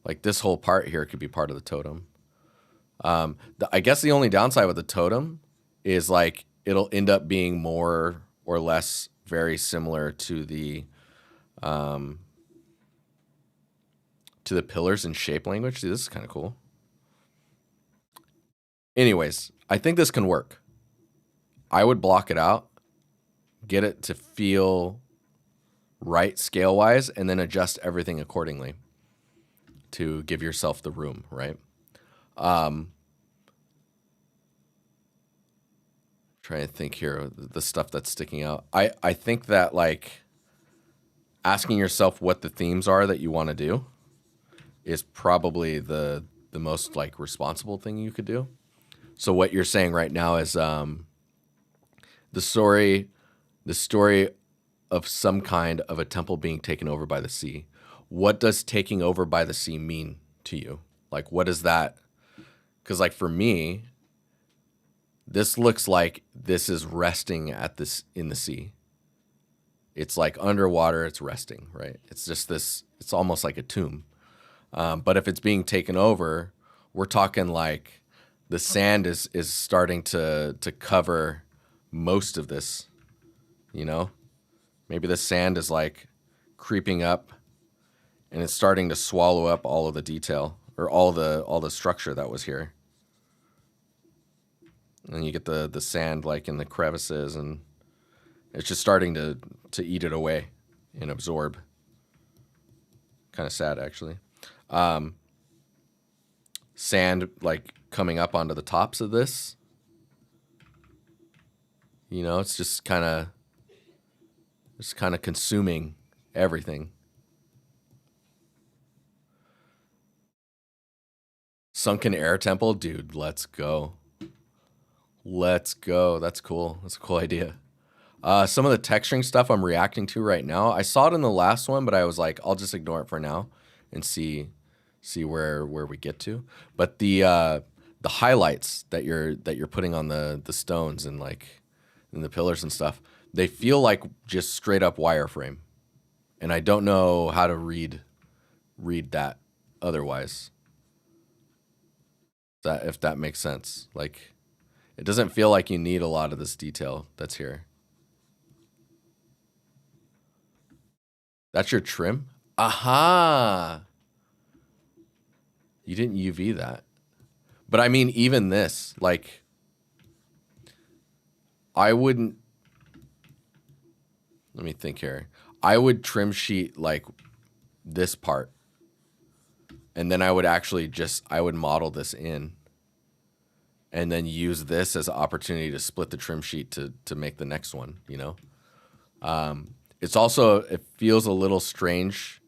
Like this whole part here could be part of the totem. I guess the only downside with the totem is like it'll end up being more or less very similar to the pillars in shape language. Dude, this is kind of cool. Anyways, I think this can work. I would block it out, get it to feel right scale-wise, and then adjust everything accordingly to give yourself the room, right? Trying to think here, the stuff that's sticking out. I think that like asking yourself what the themes are that you want to do is probably the most like responsible thing you could do. So what you're saying right now is the story of some kind of a temple being taken over by the sea. What does taking over by the sea mean to you? Like, what is that? Because like for me, this looks like this is resting in the sea. It's like underwater, it's resting, right? It's just this, it's almost like a tomb. But if it's being taken over, we're talking like the sand is starting to cover most of this, you know? Maybe the sand is like creeping up and it's starting to swallow up all of the detail or all the structure that was here. And you get the sand like in the crevices and it's just starting to eat it away and absorb. Kind of sad, actually. Sand like coming up onto the tops of this. You know, it's just kind of consuming everything. Sunken air temple, dude, let's go. Let's go. That's cool. That's a cool idea. Some of the texturing stuff I'm reacting to right now. I saw it in the last one, but I was like, I'll just ignore it for now and see where we get to. But the highlights that you're putting on the stones and like in the pillars and stuff, they feel like just straight up wireframe. And I don't know how to read that otherwise. If that makes sense. Like it doesn't feel like you need a lot of this detail that's here. That's your trim? Aha! You didn't UV that. But I mean, even this, like, I wouldn't Let me think here. I would trim sheet like this part. And then I would actually I would model this in. And then use this as an opportunity to split the trim sheet to make the next one, you know? It's also, it feels a little strange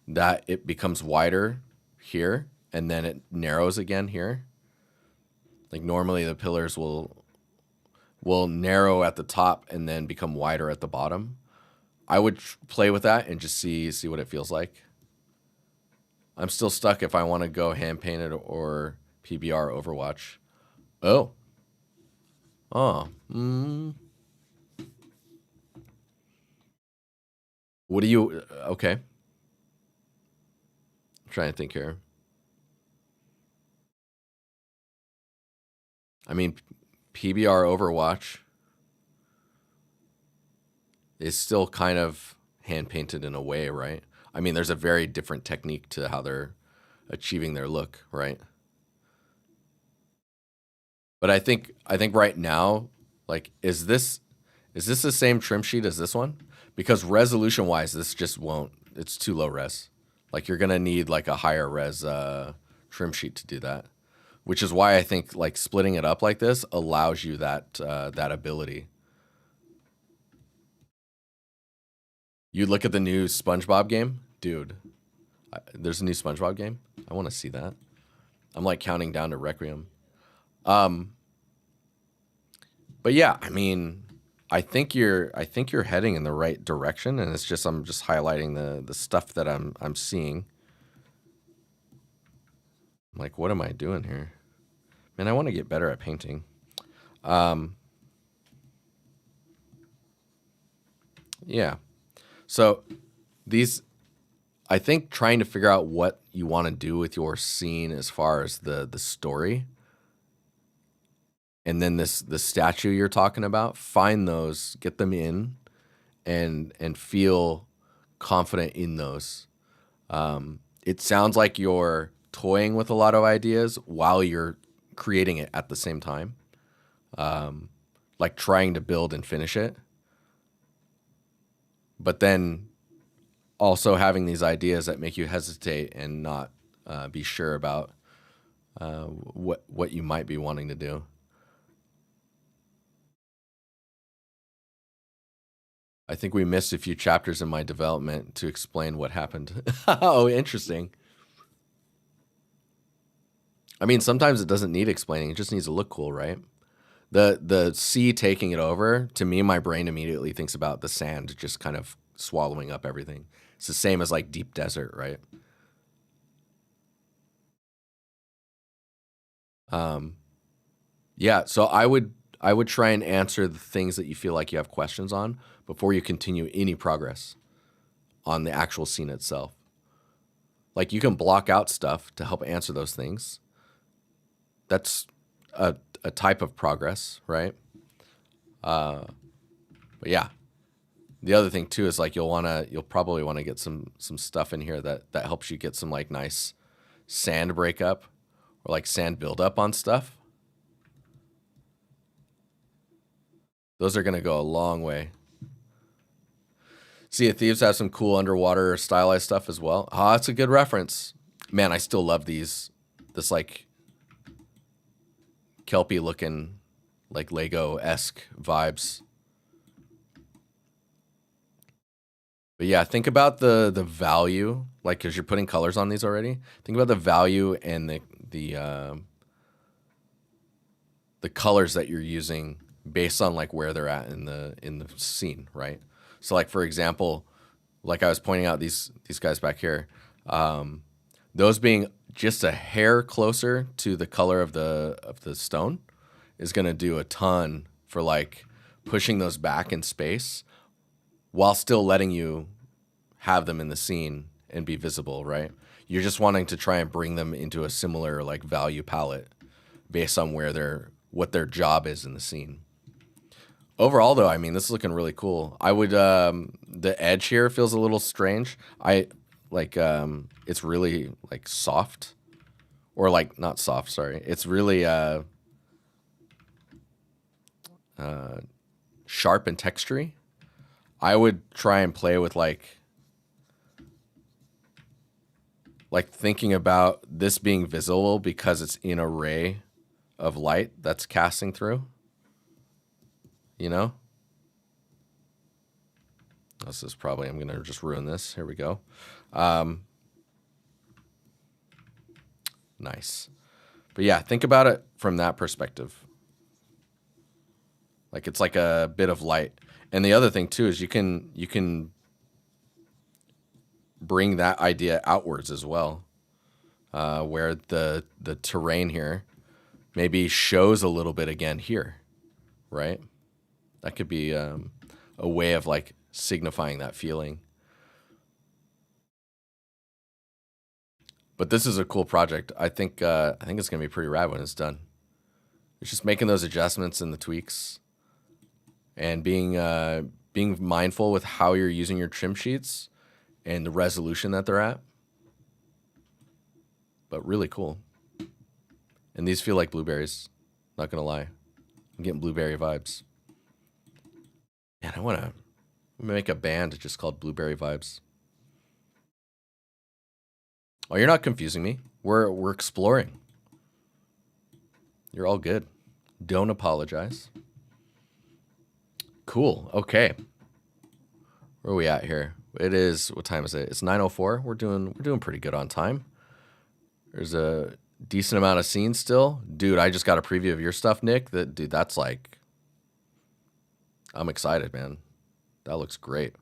that it becomes wider here and then it narrows again here. Like normally the pillars will narrow at the top and then become wider at the bottom. I would play with that and just see what it feels like. I'm still stuck if I want to go hand painted or PBR Overwatch. Oh. What do you... Okay. I'm trying to think here. I mean, PBR Overwatch is still kind of hand-painted in a way, right? I mean, there's a very different technique to how they're achieving their look, right? But I think right now, like, is this the same trim sheet as this one? Because resolution-wise, this just won't. It's too low res. Like, you're gonna need like a higher res trim sheet to do that. Which is why I think like splitting it up like this allows you that that ability. You look at the new SpongeBob game, dude. There's a new SpongeBob game. I want to see that. I'm like counting down to Requiem. But yeah, I mean, I think you're heading in the right direction, and it's just I'm just highlighting the stuff that I'm seeing. I'm like, what am I doing here? Man, I want to get better at painting. Yeah. So these, I think trying to figure out what you want to do with your scene as far as the story, and then the statue you're talking about, find those, get them in, and feel confident in those. It sounds like you're toying with a lot of ideas while you're creating it at the same time, like trying to build and finish it. But then also having these ideas that make you hesitate and not be sure about what you might be wanting to do. I think we missed a few chapters in my development to explain what happened. Oh, interesting. I mean, sometimes it doesn't need explaining. It just needs to look cool, right? The sea taking it over, to me, my brain immediately thinks about the sand just kind of swallowing up everything. It's the same as like deep desert, right? Yeah, so I would try and answer the things that you feel like you have questions on before you continue any progress on the actual scene itself. Like you can block out stuff to help answer those things. That's a type of progress, right? But yeah, the other thing too is like you'll probably want to get some stuff in here that helps you get some like nice sand breakup or like sand buildup on stuff. Those are gonna go a long way. Sea of Thieves has some cool underwater stylized stuff as well. Ah, it's a good reference. Man, I still love these. This like Kelpie looking, like Lego-esque vibes. But yeah, think about the value, like because you're putting colors on these already. Think about the value and the colors that you're using based on like where they're at in the scene, right? So like for example, like I was pointing out these guys back here, those being just a hair closer to the color of the stone is going to do a ton for like pushing those back in space while still letting you have them in the scene and be visible, right? You're just wanting to try and bring them into a similar like value palette based on what their job is in the scene. Overall though, I mean, this is looking really cool. I would, the edge here feels a little strange. It's really like soft or like not soft, sorry. It's really, sharp and textury. I would try and play with like thinking about this being visible because it's in a ray of light that's casting through, you know? This is probably, I'm going to just ruin this. Here we go. Nice. But yeah, think about it from that perspective. Like it's like a bit of light. And the other thing too is you can bring that idea outwards as well, where the terrain here maybe shows a little bit again here, right? That could be a way of like signifying that feeling. But this is a cool project. I think it's gonna be pretty rad when it's done. It's just making those adjustments and the tweaks, and being mindful with how you're using your trim sheets and the resolution that they're at. But really cool. And these feel like blueberries. Not gonna lie, I'm getting blueberry vibes. Man, I wanna make a band just called Blueberry Vibes. Oh, you're not confusing me. We're exploring. You're all good. Don't apologize. Cool. Okay. Where are we at here? It is, what time is it? It's 9:04. We're doing pretty good on time. There's a decent amount of scenes still. Dude, I just got a preview of your stuff, Nick. Dude, that's like, I'm excited, man. That looks great.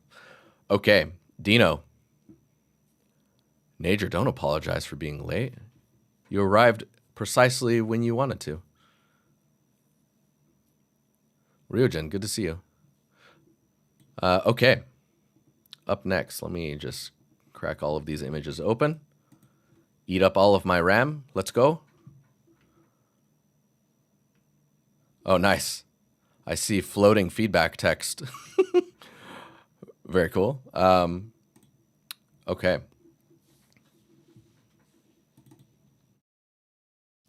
Okay, Dino. Najer, don't apologize for being late. You arrived precisely when you wanted to. Ryujin, good to see you. Okay. Up next, let me just crack all of these images open. Eat up all of my RAM. Let's go. Oh, nice. I see floating feedback text. Very cool. Okay.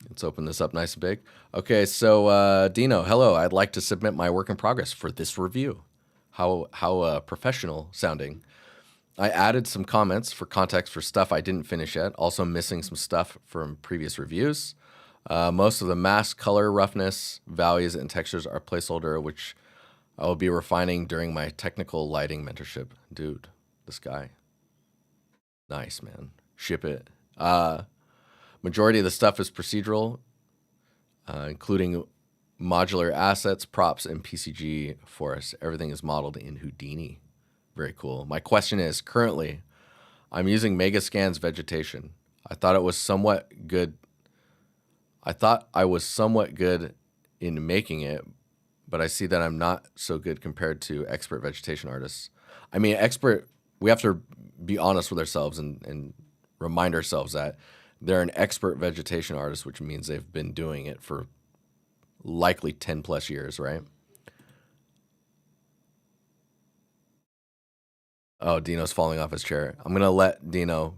Let's open this up nice and big. Okay, so Dino, hello. I'd like to submit my work in progress for this review. How professional sounding. I added some comments for context for stuff I didn't finish yet, also missing some stuff from previous reviews. Most of the mask, color, roughness, values, and textures are placeholder, which I will be refining during my technical lighting mentorship. Dude, this guy. Nice, man. Ship it. Majority of the stuff is procedural, including modular assets, props, and PCG forests. Everything is modeled in Houdini. Very cool. My question is, currently, I'm using Megascan's vegetation. I thought I was somewhat good in making it, but I see that I'm not so good compared to expert vegetation artists. I mean, we have to be honest with ourselves and remind ourselves that they're an expert vegetation artist, which means they've been doing it for likely 10 plus years, right? Oh, Dino's falling off his chair. I'm going to let Dino,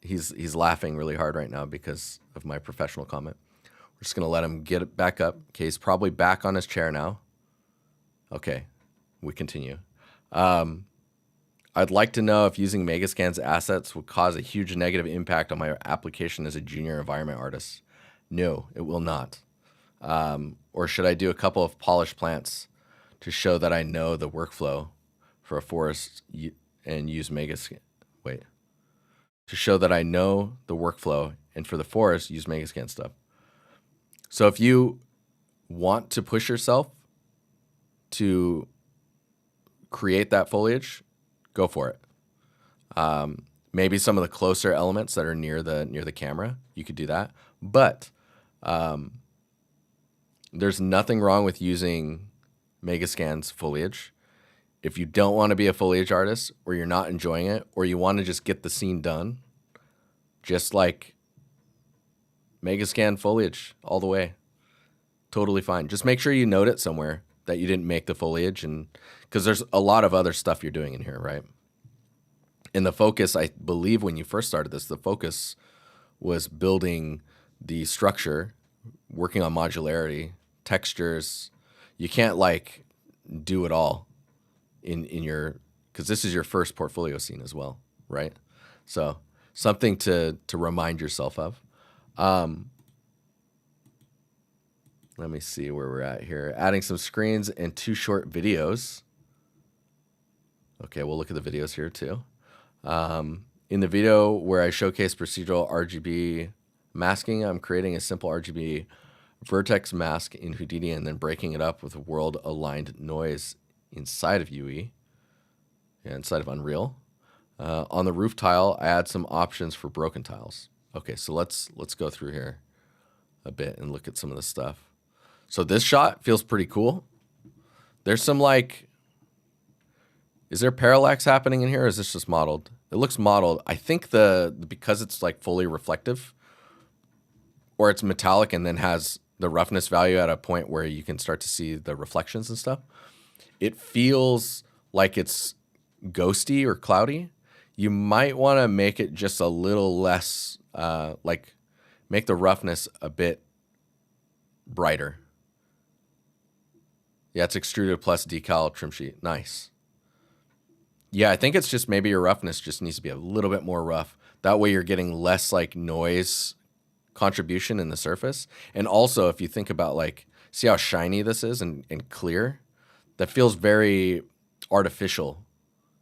he's laughing really hard right now because of my professional comment. We're just going to let him get it back up. Okay, he's probably back on his chair now. Okay, we continue. I'd like to know if using Megascan's assets would cause a huge negative impact on my application as a junior environment artist. No, it will not. Or should I do a couple of polished plants to show that I know the workflow for a forest and use Megascan? Wait. To show that I know the workflow and for the forest, use Megascan stuff. So if you want to push yourself to create that foliage, go for it. Maybe some of the closer elements that are near the camera, you could do that. But there's nothing wrong with using Megascan's foliage. If you don't want to be a foliage artist, or you're not enjoying it, or you want to just get the scene done, just like Megascan foliage all the way. Totally fine. Just make sure you note it somewhere that you didn't make the foliage, and because there's a lot of other stuff you're doing in here, right? And the focus, I believe when you first started this, the focus was building the structure, working on modularity, textures. You can't like do it all in your because this is your first portfolio scene as well, right? So something to remind yourself of. Let me see where we're at here. Adding some screens and 2 short videos. Okay, we'll look at the videos here too. In the video where I showcase procedural RGB masking, I'm creating a simple RGB vertex mask in Houdini and then breaking it up with a world-aligned noise inside of UE, inside of Unreal. On the roof tile, I add some options for broken tiles. Okay, so let's go through here a bit and look at some of the stuff. So this shot feels pretty cool. There's some like, is there parallax happening in here, or is this just modeled? It looks modeled. I think because it's like fully reflective, or it's metallic and then has the roughness value at a point where you can start to see the reflections and stuff, it feels like it's ghosty or cloudy. You might want to make it just a little less, like make the roughness a bit brighter. Yeah, it's extruded plus decal trim sheet. Nice. Yeah, I think it's just maybe your roughness just needs to be a little bit more rough. That way you're getting less like noise contribution in the surface. And also if you think about like, see how shiny this is and clear? That feels very artificial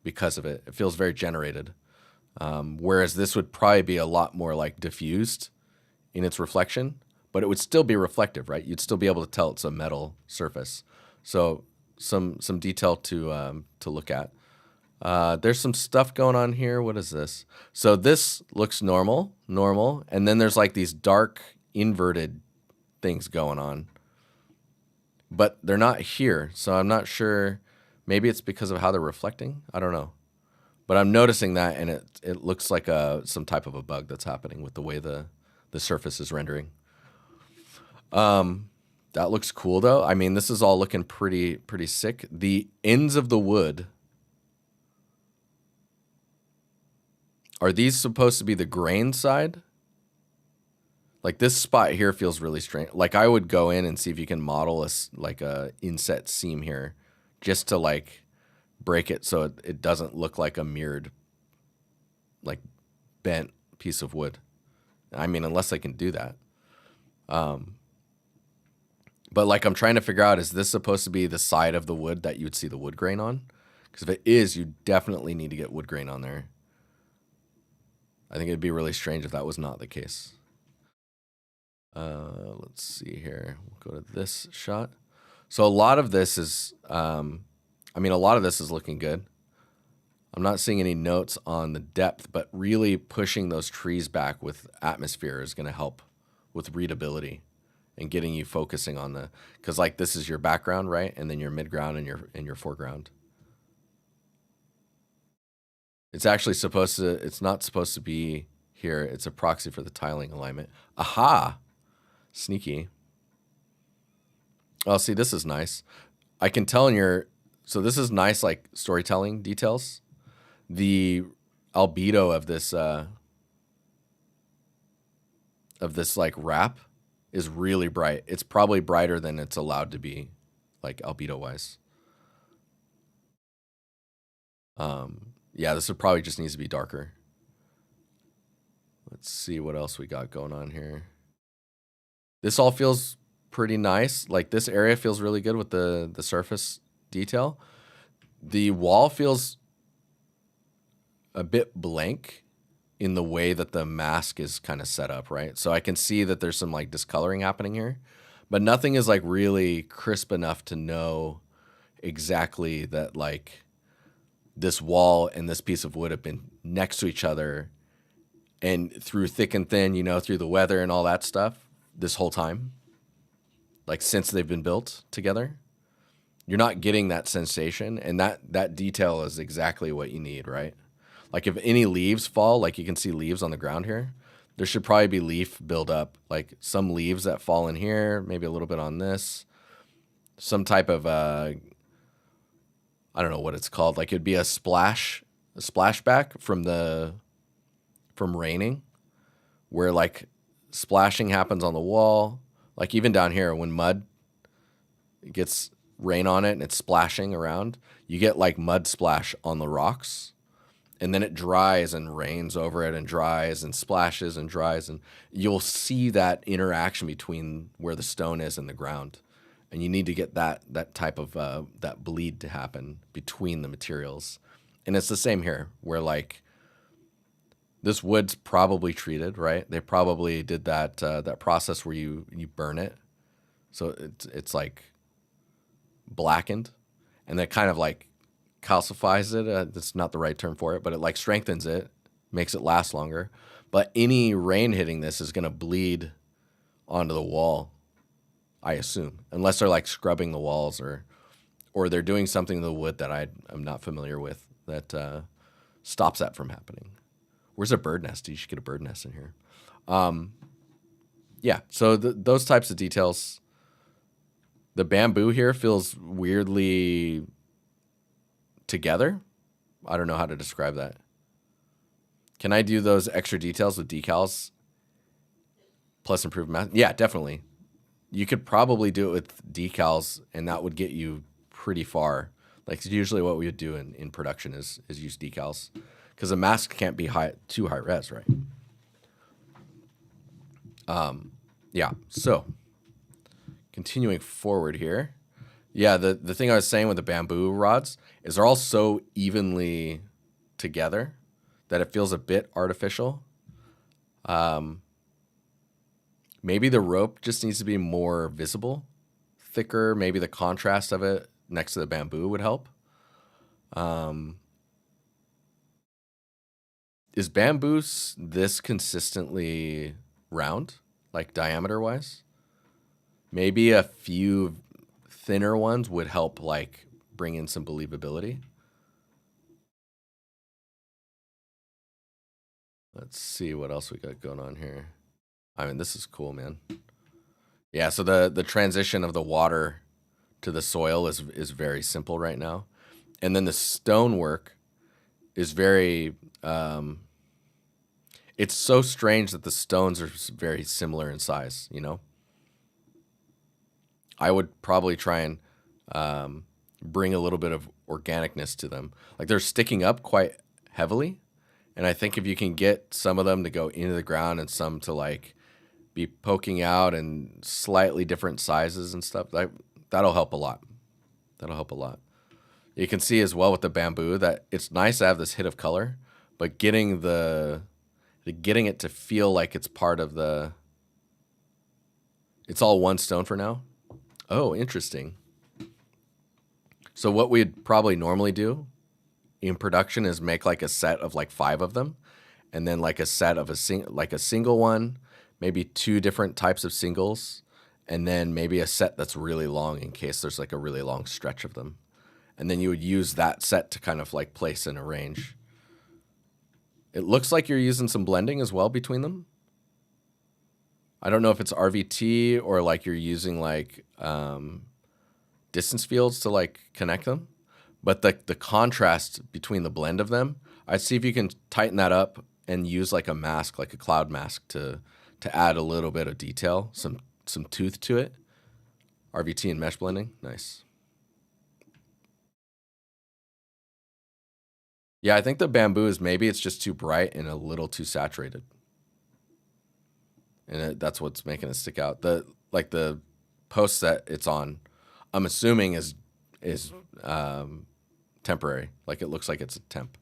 because of it. It feels very generated. Whereas this would probably be a lot more like diffused in its reflection, but it would still be reflective, right? You'd still be able to tell it's a metal surface. So some detail to look at. There's some stuff going on here. What is this? So this looks normal, and then there's like these dark inverted things going on, but they're not here. So I'm not sure. Maybe it's because of how they're reflecting. I don't know, but I'm noticing that, and it looks like some type of a bug that's happening with the way the surface is rendering. That looks cool though. I mean, this is all looking pretty sick. The ends of the wood, are these supposed to be the grain side? Like this spot here feels really strange. Like I would go in and see if you can model a inset seam here just to like break it so it doesn't look like a mirrored, like bent piece of wood. I mean, unless I can do that. But like I'm trying to figure out, is this supposed to be the side of the wood that you'd see the wood grain on? Because if it is, you definitely need to get wood grain on there. I think it'd be really strange if that was not the case. Let's see here. We'll go to this shot. So a lot of this is, a lot of this is looking good. I'm not seeing any notes on the depth, but really pushing those trees back with atmosphere is going to help with readability and getting you focusing on because like this is your background, right? And then your midground and your foreground. It's actually it's not supposed to be here. It's a proxy for the tiling alignment. Aha! Sneaky. Oh, see, this is nice. I can tell so this is nice, like storytelling details. The albedo of this like wrap is really bright. It's probably brighter than it's allowed to be, like albedo wise. Yeah, this would probably just needs to be darker. Let's see what else we got going on here. This all feels pretty nice. Like this area feels really good with the surface detail. The wall feels a bit blank in the way that the mask is kind of set up, right? So I can see that there's some like discoloring happening here, but nothing is like really crisp enough to know exactly that like this wall and this piece of wood have been next to each other and through thick and thin, through the weather and all that stuff this whole time, like since they've been built together. You're not getting that sensation, and that detail is exactly what you need, right? Like if any leaves fall, like you can see leaves on the ground here, there should probably be leaf buildup, like some leaves that fall in here, maybe a little bit on this, some type of, I don't know what it's called. Like it'd be a splashback from raining, where like splashing happens on the wall. Like even down here when mud gets rain on it and it's splashing around, you get like mud splash on the rocks, and then it dries and rains over it and dries and splashes and dries, and you'll see that interaction between where the stone is and the ground. And you need to get that type of that bleed to happen between the materials. And it's the same here, where like this wood's probably treated, right? They probably did that that process where you burn it, so it's like blackened, and that kind of like calcifies it. That's not the right term for it, but it like strengthens it, makes it last longer. But any rain hitting this is going to bleed onto the wall, I assume, unless they're like scrubbing the walls or they're doing something to the wood that I'm not familiar with that stops that from happening. Where's a bird nest? You should get a bird nest in here. Yeah, so those types of details. The bamboo here feels weirdly together. I don't know how to describe that. Can I do those extra details with decals plus improved math? Yeah, definitely. You could probably do it with decals, and that would get you pretty far. Like usually what we would do in production is use decals, because a mask can't be too high res, right? Yeah, so continuing forward here. Yeah, the thing I was saying with the bamboo rods is they're all so evenly together that it feels a bit artificial. Maybe the rope just needs to be more visible, thicker. Maybe the contrast of it next to the bamboo would help. Is bamboo this consistently round, like diameter-wise? Maybe a few thinner ones would help, like, bring in some believability. Let's see what else we got going on here. I mean, this is cool, man. Yeah, so the transition of the water to the soil is very simple right now. And then the stonework is very... it's so strange that the stones are very similar in size, you know? I would probably try and bring a little bit of organicness to them. Like they're sticking up quite heavily. And I think if you can get some of them to go into the ground and some to like be poking out in slightly different sizes and stuff, that'll help a lot. That'll help a lot. You can see as well with the bamboo that it's nice to have this hit of color, but getting it to feel like it's part of the... It's all one stone for now. Oh, interesting. So what we'd probably normally do in production is make like a set of like 5 of them, and then like a set of a single one, maybe 2 different types of singles, and then maybe a set that's really long in case there's like a really long stretch of them. And then you would use that set to kind of like place and arrange. It looks like you're using some blending as well between them. I don't know if it's RVT or like you're using like distance fields to like connect them, but the contrast between the blend of them, I'd see if you can tighten that up and use like a mask, like a cloud mask to add a little bit of detail, some tooth to it. RVT and mesh blending, nice. Yeah, I think the bamboo is maybe it's just too bright and a little too saturated. And that's what's making it stick out. The post that it's on, I'm assuming is temporary. Like it looks like it's a temp.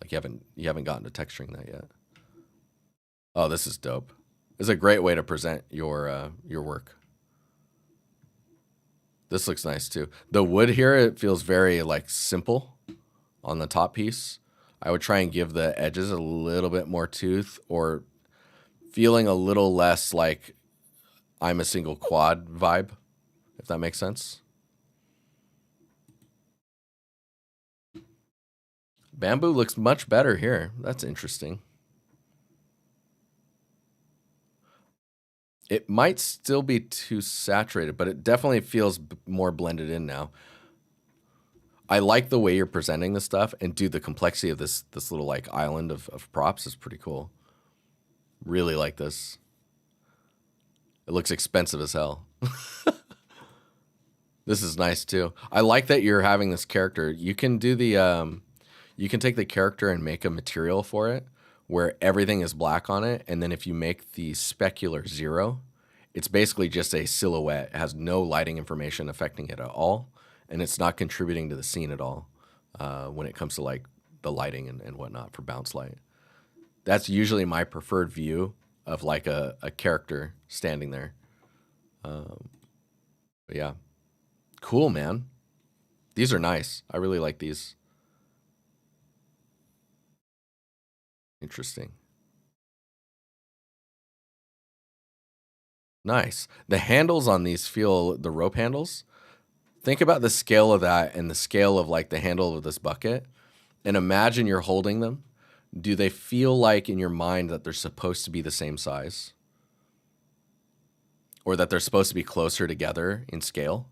Like you haven't gotten to texturing that yet. Oh, this is dope. It's a great way to present your work. This looks nice too. The wood here, it feels very like simple on the top piece. I would try and give the edges a little bit more tooth, or feeling a little less like I'm a single quad vibe, if that makes sense. Bamboo looks much better here. That's interesting. It might still be too saturated, but it definitely feels more blended in now. I like the way you're presenting this stuff, and dude, the complexity of this little like island of props is pretty cool. Really like this. It looks expensive as hell. This is nice too. I like that you're having this character. You can do the you can take the character and make a material for it where everything is black on it, and then if you make the specular 0, it's basically just a silhouette. It has no lighting information affecting it at all, and it's not contributing to the scene at all when it comes to like the lighting and whatnot for bounce light. That's usually my preferred view of like a character standing there. But yeah, cool, man. These are nice. I really like these. Interesting. Nice. The handles on these feel, the rope handles, think about the scale of that and the scale of like the handle of this bucket, and imagine you're holding them. Do they feel like in your mind that they're supposed to be the same size? Or that they're supposed to be closer together in scale?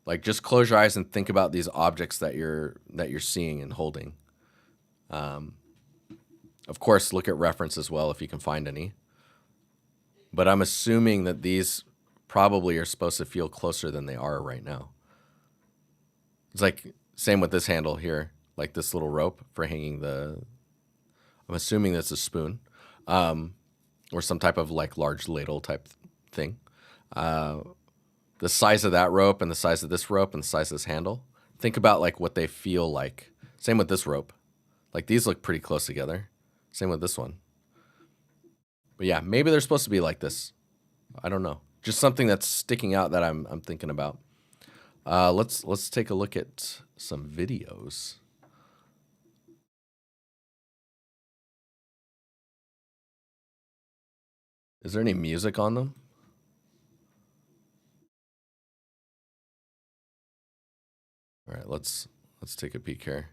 Like just close your eyes and think about these objects that you're seeing and holding. Of course, look at reference as well if you can find any. But I'm assuming that these probably are supposed to feel closer than they are right now. It's like same with this handle here, like this little rope for hanging the, I'm assuming that's a spoon, or some type of like large ladle type thing. The size of that rope and the size of this rope and the size of this handle. Think about like what they feel like. Same with this rope. Like these look pretty close together. Same with this one. But yeah, maybe they're supposed to be like this. I don't know. Just something that's sticking out that I'm thinking about. Let's take a look at some videos. Is there any music on them? All right, let's take a peek here.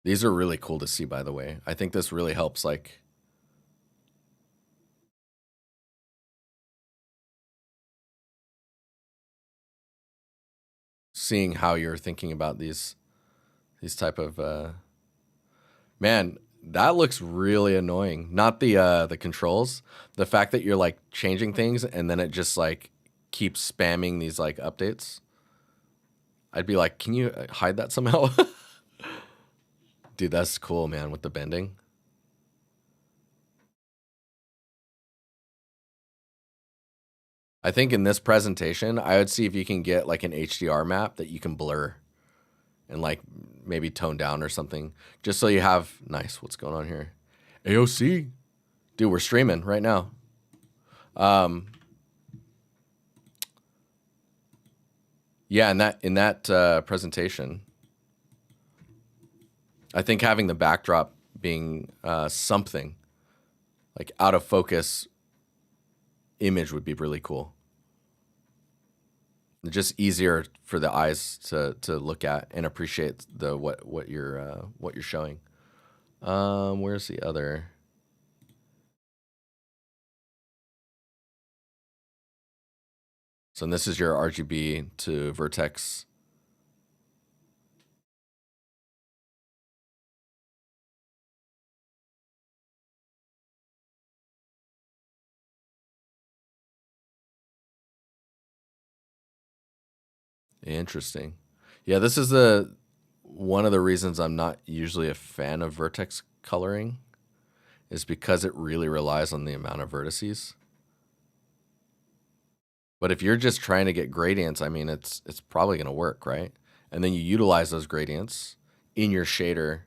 These are really cool to see, by the way. I think this really helps, like, seeing how you're thinking about these type of man, that looks really annoying. Not the controls, the fact that you're like changing things and then it just like keeps spamming these like updates. I'd be like, can you hide that somehow? Dude, that's cool, man, with the bending. I think in this presentation, I would see if you can get like an HDR map that you can blur and like maybe tone down or something, just so you have, nice, what's going on here? AOC. Dude, we're streaming right now. Yeah, in that presentation, I think having the backdrop being something like out of focus image would be really cool. Just easier for the eyes to look at and appreciate the what you're showing. Where's the other? So this is your RGB to vertex. Interesting. Yeah, this is one of the reasons I'm not usually a fan of vertex coloring, is because it really relies on the amount of vertices. But if you're just trying to get gradients, I mean, it's probably going to work, right? And then you utilize those gradients in your shader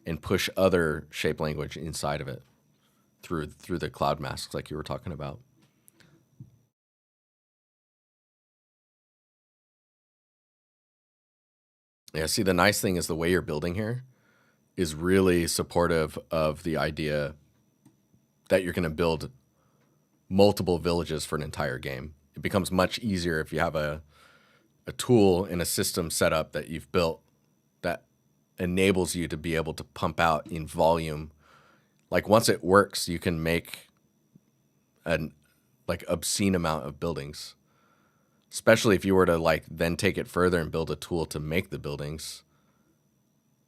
and push other shape language inside of it through the cloud masks like you were talking about. Yeah, see, the nice thing is the way you're building here is really supportive of the idea that you're going to build multiple villages for an entire game. It becomes much easier if you have a tool and a system set up that you've built that enables you to be able to pump out in volume. Like once it works, you can make an like obscene amount of buildings. Especially if you were to like then take it further and build a tool to make the buildings.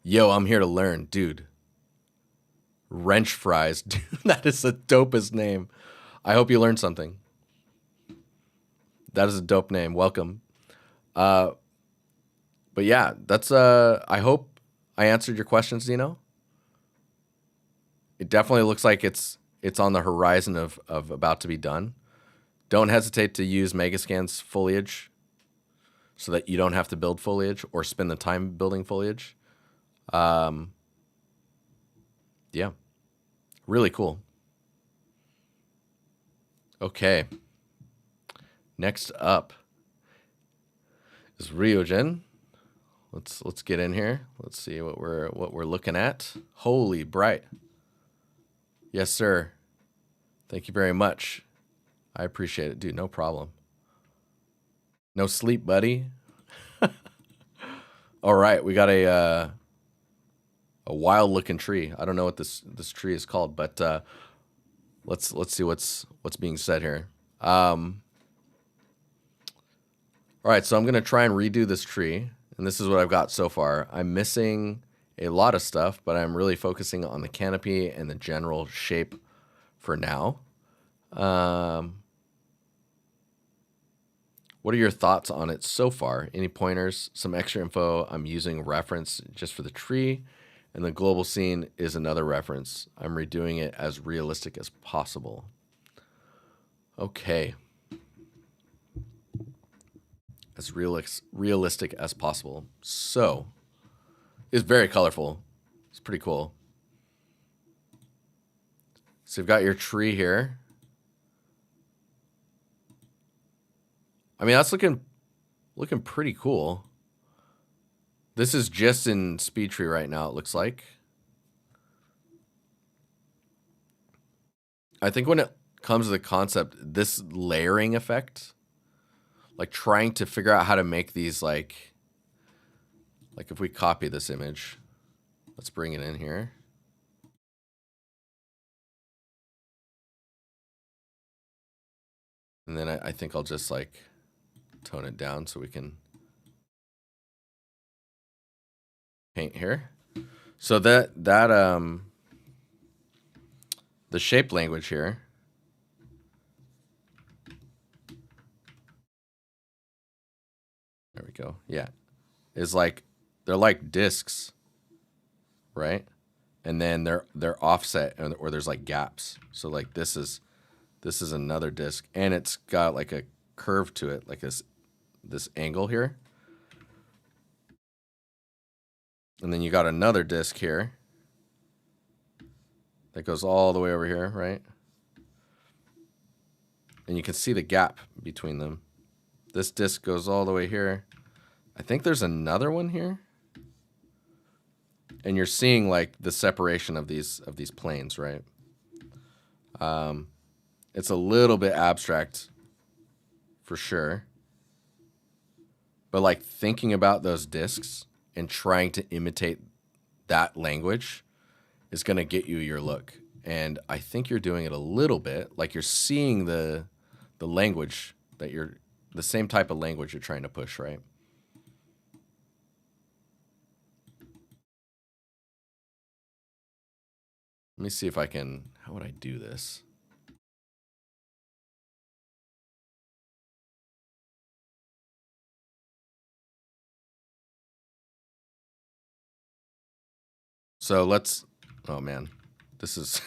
Yo, I'm here to learn, dude. Wrench fries. Dude, that is the dopest name. I hope you learned something. That is a dope name. Welcome. But yeah, that's I hope I answered your question, Zeno. It definitely looks like it's on the horizon of about to be done. Don't hesitate to use Megascan's foliage so that you don't have to build foliage or spend the time building foliage. Yeah, really cool. Okay. Next up is Ryujin. Let's get in here. Let's see what we're looking at. Holy bright. Yes, sir. Thank you very much. I appreciate it, dude. No problem. No sleep, buddy. All right, we got a wild looking tree. I don't know what this tree is called, but let's see what's being said here. All right, so I'm gonna try and redo this tree, and this is what I've got so far. I'm missing a lot of stuff, but I'm really focusing on the canopy and the general shape for now. What are your thoughts on it so far? Any pointers? Some extra info. I'm using reference just for the tree, and the global scene is another reference. I'm redoing it as realistic as possible. Okay. As realistic as possible. So, it's very colorful. It's pretty cool. So you've got your tree here. I mean, that's looking pretty cool. This is just in SpeedTree right now, it looks like. I think when it comes to the concept, this layering effect, like trying to figure out how to make these like if we copy this image, let's bring it in here. And then I think I'll just like tone it down so we can paint here. So the shape language here. There we go. Yeah. Is like, they're like discs, right? And then they're offset, or there's like gaps. So like this is another disc, and it's got like a curve to it, like this angle here. And then you got another disc here that goes all the way over here, right? And you can see the gap between them. This disc goes all the way here. I think there's another one here. And you're seeing like the separation of these planes, right? It's a little bit abstract for sure. But like thinking about those discs and trying to imitate that language is going to get you your look. And I think you're doing it a little bit. Like you're seeing the language that the same type of language you're trying to push, right? Let me see if I can, how would I do this? So oh man, this is,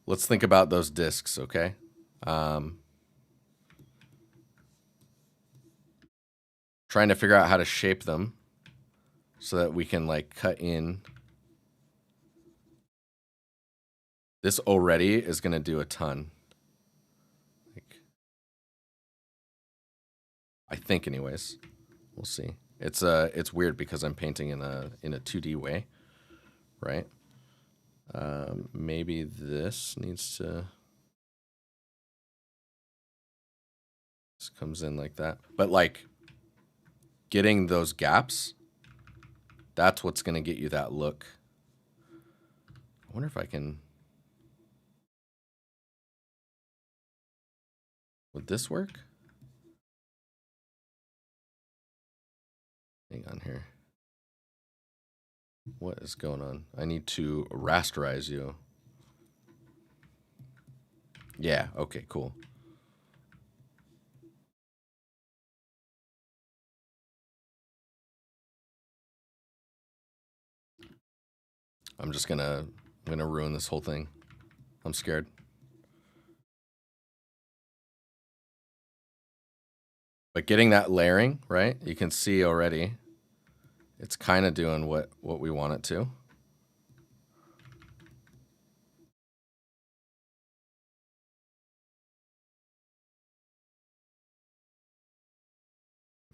let's think about those discs, okay? Trying to figure out how to shape them so that we can like cut in. This already is going to do a ton. I think anyways. We'll see. It's weird because I'm painting in a 2D way, right? Maybe this needs to, this comes in like that. But like getting those gaps, that's what's going to get you that look. I wonder if I can, would this work? Hang on here. What is going on? I need to rasterize you. Yeah, okay, cool. I'm gonna ruin this whole thing. I'm scared. But getting that layering, right? You can see already it's kind of doing what we want it to.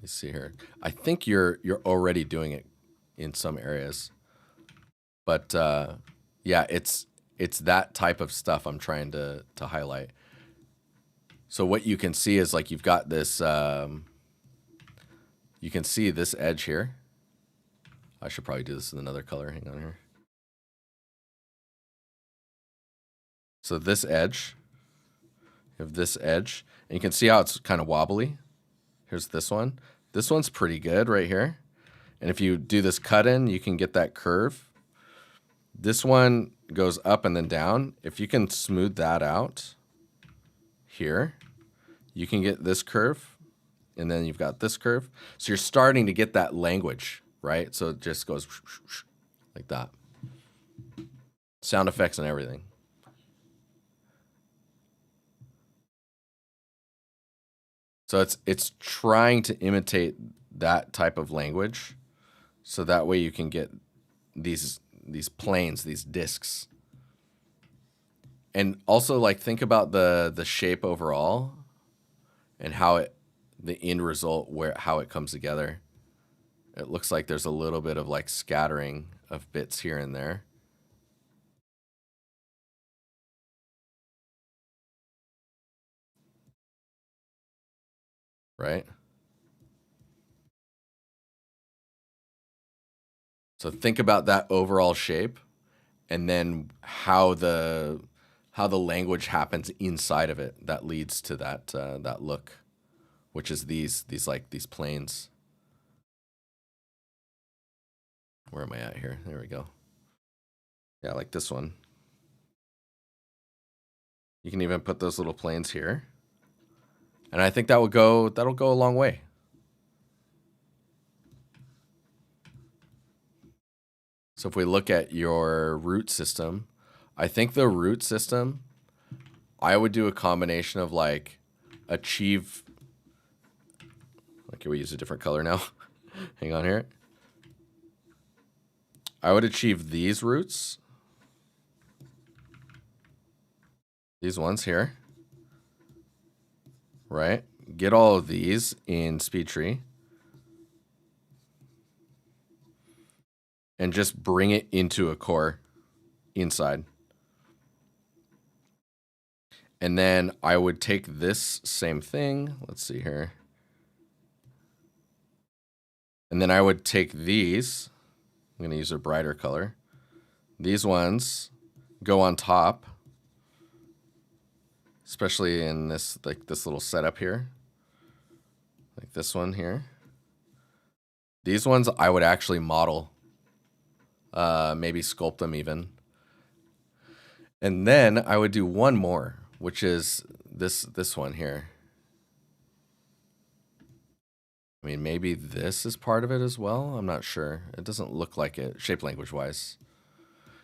You see here. I think you're already doing it in some areas. But yeah, it's that type of stuff I'm trying to highlight. So what you can see is like you've got this you can see this edge here. I should probably do this in another color. Hang on here. So this edge, you have this edge, and you can see how it's kind of wobbly. Here's this one. This one's pretty good right here. And if you do this cut in, you can get that curve. This one goes up and then down. If you can smooth that out here, you can get this curve, and then you've got this curve. So you're starting to get that language, right? So it just goes like that. Sound effects and everything. So it's trying to imitate that type of language, so that way you can get these planes, these discs. And also, like, think about the shape overall and how the end result, how it comes together. It looks like there's a little bit of like scattering of bits here and there. Right? So think about that overall shape, and then how the language happens inside of it that leads to that look, which is these planes. Where am I at here? There we go. Yeah, like this one. You can even put those little planes here. And I think that'll go a long way. So if we look at your root system, I think the root system, I would do a combination of like achieve. Okay, we use a different color now. Hang on here. I would achieve these roots. These ones here. Right? Get all of these in SpeedTree. And just bring it into a core inside. And then I would take this same thing. Let's see here. And then I would take these. I'm going to use a brighter color. These ones go on top, especially in this, like this little setup here, like this one here. These ones I would actually model, maybe sculpt them even. And then I would do one more, which is this one here. I mean, maybe this is part of it as well. I'm not sure. It doesn't look like it, shape language wise.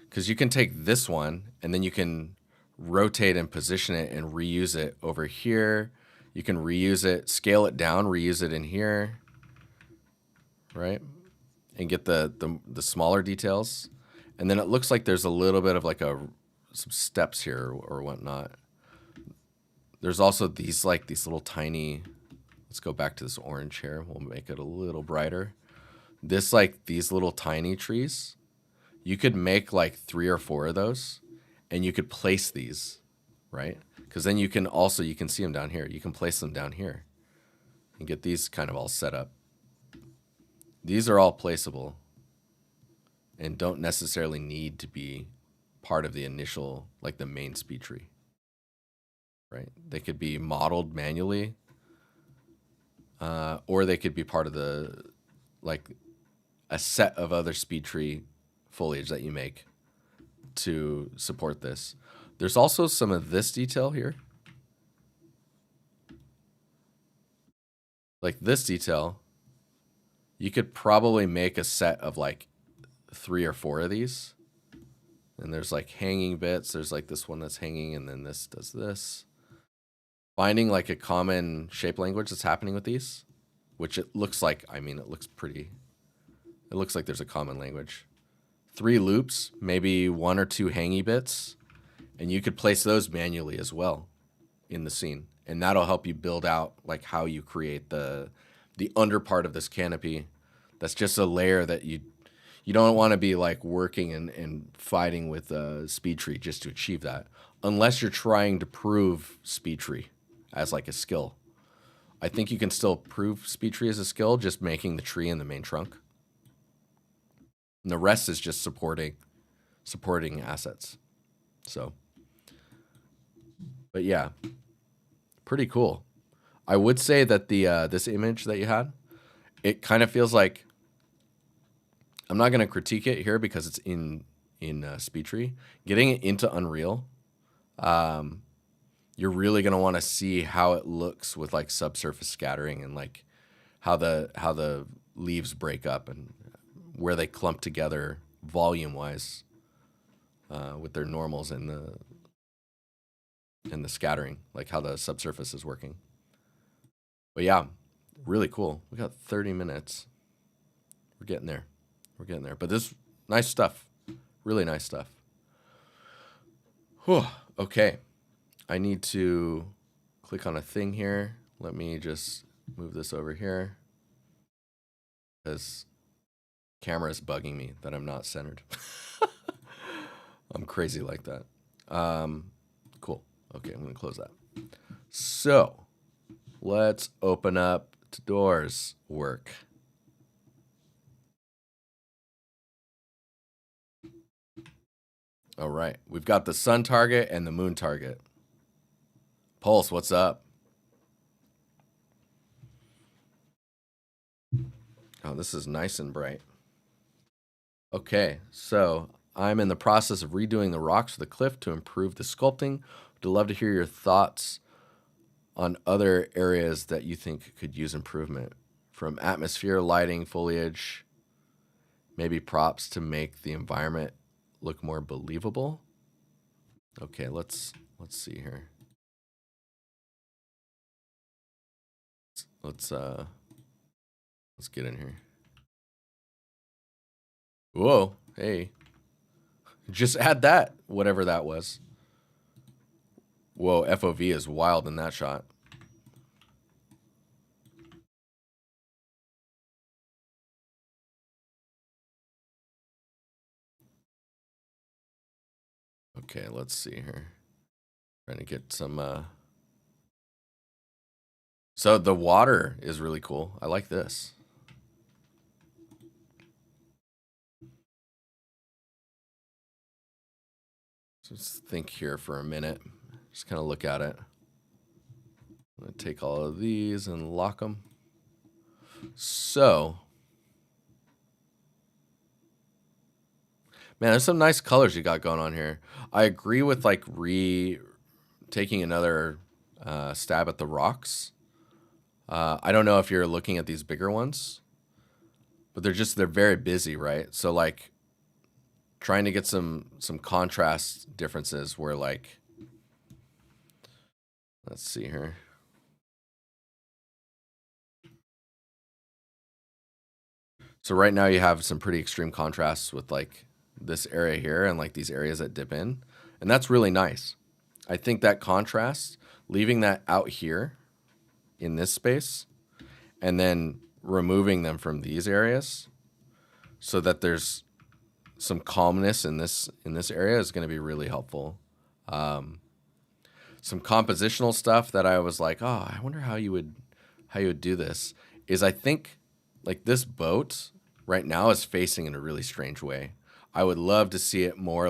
Because you can take this one and then you can rotate and position it and reuse it over here. You can reuse it, scale it down, reuse it in here, right? And get the smaller details. And then it looks like there's a little bit of like some steps here or whatnot. There's also these little tiny. Let's go back to this orange here. We'll make it a little brighter. These little tiny trees, you could make like 3 or 4 of those, and you could place these, right? Because then you can see them down here. You can place them down here and get these kind of all set up. These are all placeable and don't necessarily need to be part of the initial, like the main SpeedTree, right? They could be modeled manually. Or they could be part of like a set of other SpeedTree foliage that you make to support this. There's also some of this detail here. Like this detail, you could probably make a set of like 3 or 4 of these. And there's like hanging bits. There's like this one that's hanging, and then this does this. Finding like a common shape language that's happening with these, which it looks like, I mean, it looks like there's a common language. 3 loops, maybe 1 or 2 hangy bits, and you could place those manually as well in the scene. And that'll help you build out like how you create the under part of this canopy. That's just a layer that you don't want to be like working and fighting with SpeedTree just to achieve that, unless you're trying to prove SpeedTree as like a skill. I think you can still prove SpeedTree as a skill, just making the tree in the main trunk. And the rest is just supporting assets. So, but yeah, pretty cool. I would say that the this image that you had, it kind of feels like, I'm not going to critique it here because it's in SpeedTree. Getting it into Unreal, you're really going to want to see how it looks with like subsurface scattering and like how the leaves break up and where they clump together volume wise with their normals and the scattering, like how the subsurface is working. But yeah, really cool. We got 30 minutes. We're getting there. But this, nice stuff. Really nice stuff. Whew. Okay. I need to click on a thing here. Let me just move this over here, because camera is bugging me that I'm not centered. I'm crazy like that. Cool. Okay, I'm going to close that. So let's open up to doors work. All right, we've got the sun target and the moon target. Pulse, what's up? Oh, this is nice and bright. Okay, so I'm in the process of redoing the rocks of the cliff to improve the sculpting. Would love to hear your thoughts on other areas that you think could use improvement, from atmosphere, lighting, foliage, maybe props to make the environment look more believable. Okay, let's see here. Let's get in here. Whoa, hey. Just add that, whatever that was. Whoa, FOV is wild in that shot. Okay, let's see here. Trying to get some So the water is really cool. I like this. So let's think here for a minute. Just kind of look at it. I'm going to take all of these and lock them. So, man, there's some nice colors you got going on here. I agree with like taking another stab at the rocks. I don't know if you're looking at these bigger ones, but they're very busy, right? So like trying to get some contrast differences where like, let's see here. So right now you have some pretty extreme contrasts with like this area here and like these areas that dip in, and that's really nice. I think that contrast, leaving that out here in this space and then removing them from these areas so that there's some calmness in this area is going to be really helpful. Some compositional stuff that I was like, oh, I wonder how you would do this is, I think like this boat right now is facing in a really strange way. I would love to see it more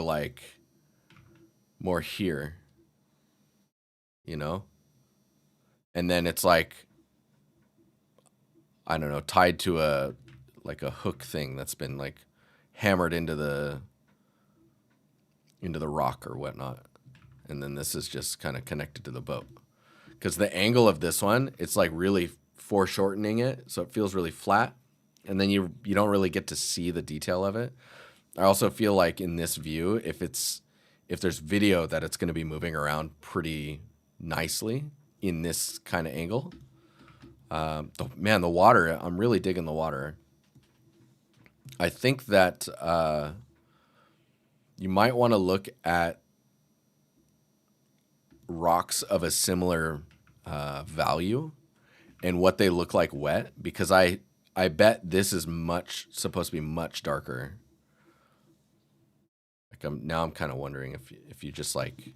here, you know? And then it's like, I don't know, tied to a hook thing that's been like hammered into the rock or whatnot. And then this is just kind of connected to the boat. Because the angle of this one, it's like really foreshortening it, so it feels really flat. And then you don't really get to see the detail of it. I also feel like in this view, if there's video, that it's going to be moving around pretty nicely in this kind of angle. Man, the water, I'm really digging the water. I think that you might want to look at rocks of a similar value and what they look like wet, because I bet this is supposed to be much darker. Like I'm kind of wondering if you just like,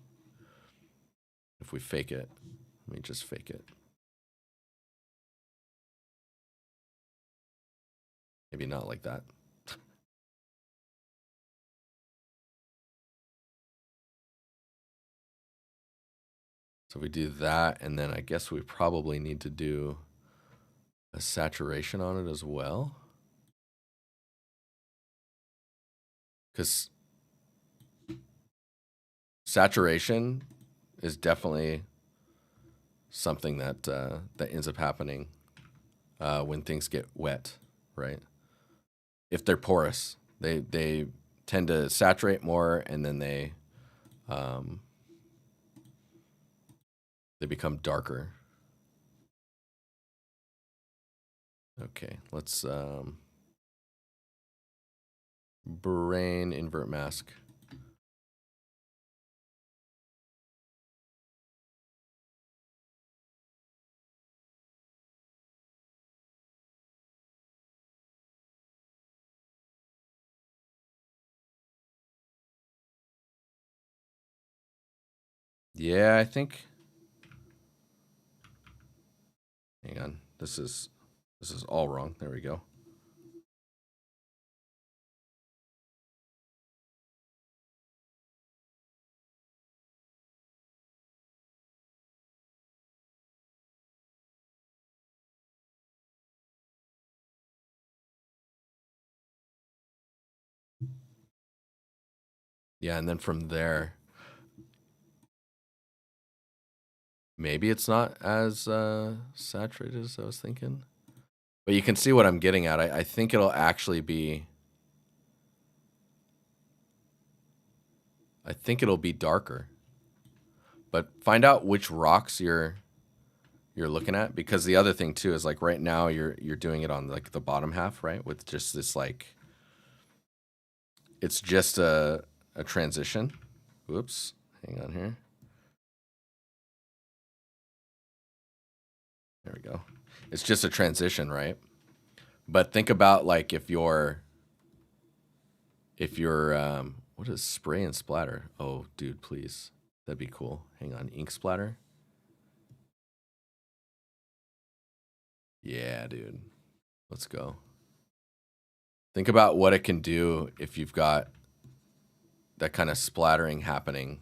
if we fake it. Let me just fake it. Maybe not like that. So we do that, and then I guess we probably need to do a saturation on it as well. Because saturation is definitely something that that ends up happening when things get wet, right? If they're porous, they tend to saturate more, and then they become darker. Okay, let's brain invert mask. Yeah, I think. Hang on, this is all wrong. There we go. Yeah, and then from there, maybe it's not as saturated as I was thinking. But you can see what I'm getting at. I think it'll actually be... I think it'll be darker. But find out which rocks you're looking at, because the other thing too is like right now you're doing it on like the bottom half, right? With just this like... It's just a transition. Whoops. Hang on here. There we go. It's just a transition, right? But think about like if you're what is spray and splatter? Oh, dude, please. That'd be cool. Hang on, ink splatter. Yeah, dude. Let's go. Think about what it can do if you've got that kind of splattering happening.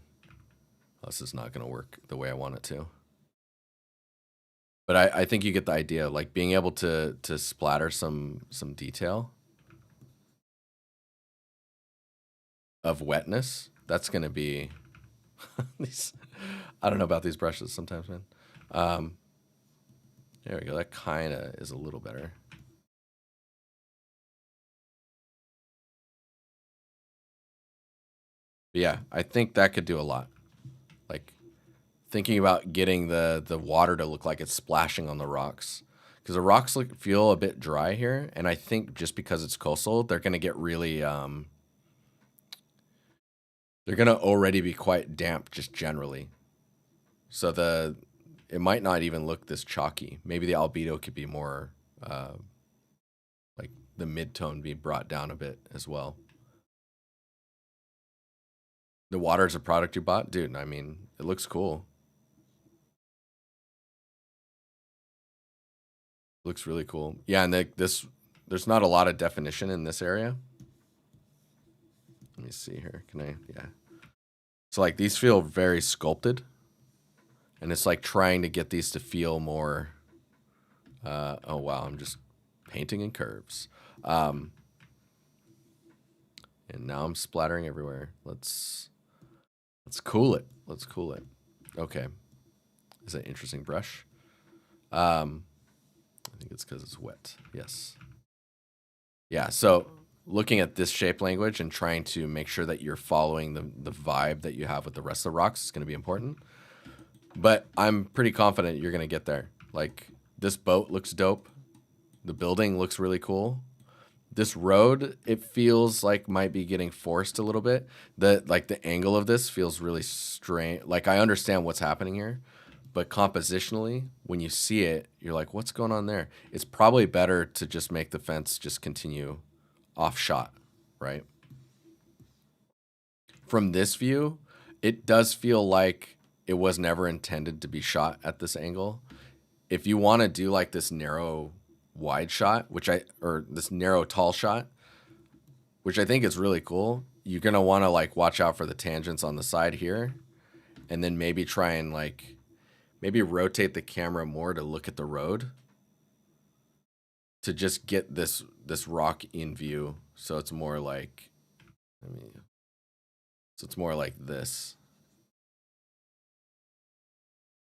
Oh, this is not going to work the way I want it to. But I think you get the idea, like being able to splatter some detail of wetness. That's going to be these. I don't know about these brushes sometimes, man. There we go. That kind of is a little better. But yeah, I think that could do a lot. Like thinking about getting the water to look like it's splashing on the rocks, because the rocks feel a bit dry here, and I think just because it's coastal, they're gonna get really they're gonna already be quite damp just generally. So it might not even look this chalky. Maybe the albedo could be more like the mid-tone be brought down a bit as well. The water is a product you bought? Dude, I mean, it looks cool. Looks really cool. Yeah, and there's not a lot of definition in this area. Let me see here. Yeah. So like these feel very sculpted. And it's like trying to get these to feel more, oh wow, I'm just painting in curves. And now I'm splattering everywhere. Let's cool it. Let's cool it. Okay. Is that an interesting brush? I think it's because it's wet. Yes. Yeah, so looking at this shape language and trying to make sure that you're following the vibe that you have with the rest of the rocks is going to be important. But I'm pretty confident you're going to get there. Like, this boat looks dope. The building looks really cool. This road, it feels like might be getting forced a little bit. The angle of this feels really strange. Like, I understand what's happening here, but compositionally, when you see it, you're like, what's going on there? It's probably better to just make the fence just continue off shot, right? From this view, it does feel like it was never intended to be shot at this angle. If you want to do like this narrow wide shot, or this narrow tall shot, which I think is really cool, you're going to want to like watch out for the tangents on the side here, and then maybe try and like maybe rotate the camera more to look at the road to just get this rock in view. So it's more like, it's more like this.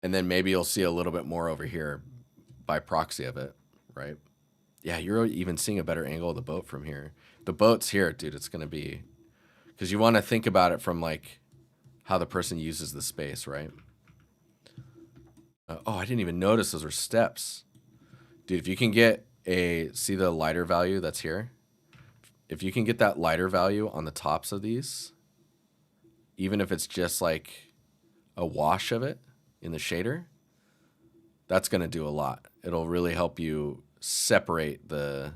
And then maybe you'll see a little bit more over here by proxy of it, right? Yeah, you're even seeing a better angle of the boat from here. The boat's here, dude. It's going to be, because you want to think about it from like how the person uses the space, right? Oh, I didn't even notice those were steps. Dude, if you can get see the lighter value that's here? If you can get that lighter value on the tops of these, even if it's just like a wash of it in the shader, that's going to do a lot. It'll really help you separate you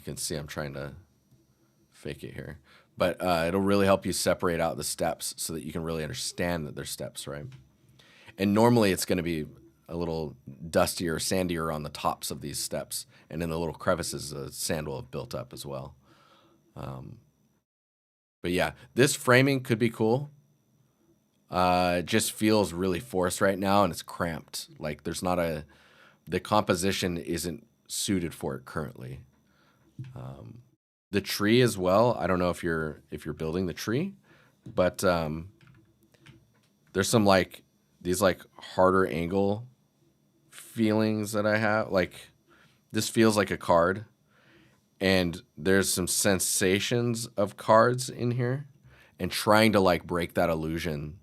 can see I'm trying to fake it here, but it'll really help you separate out the steps so that you can really understand that they're steps, right? And normally it's going to be a little dustier, sandier on the tops of these steps. And in the little crevices, the sand will have built up as well. But yeah, this framing could be cool. It just feels really forced right now, and it's cramped. Like there's not the composition isn't suited for it currently. The tree as well. I don't know if you're building the tree, but there's some like these like harder angle feelings that I have. Like this feels like a card, and there's some sensations of cards in here, and trying to like break that illusion,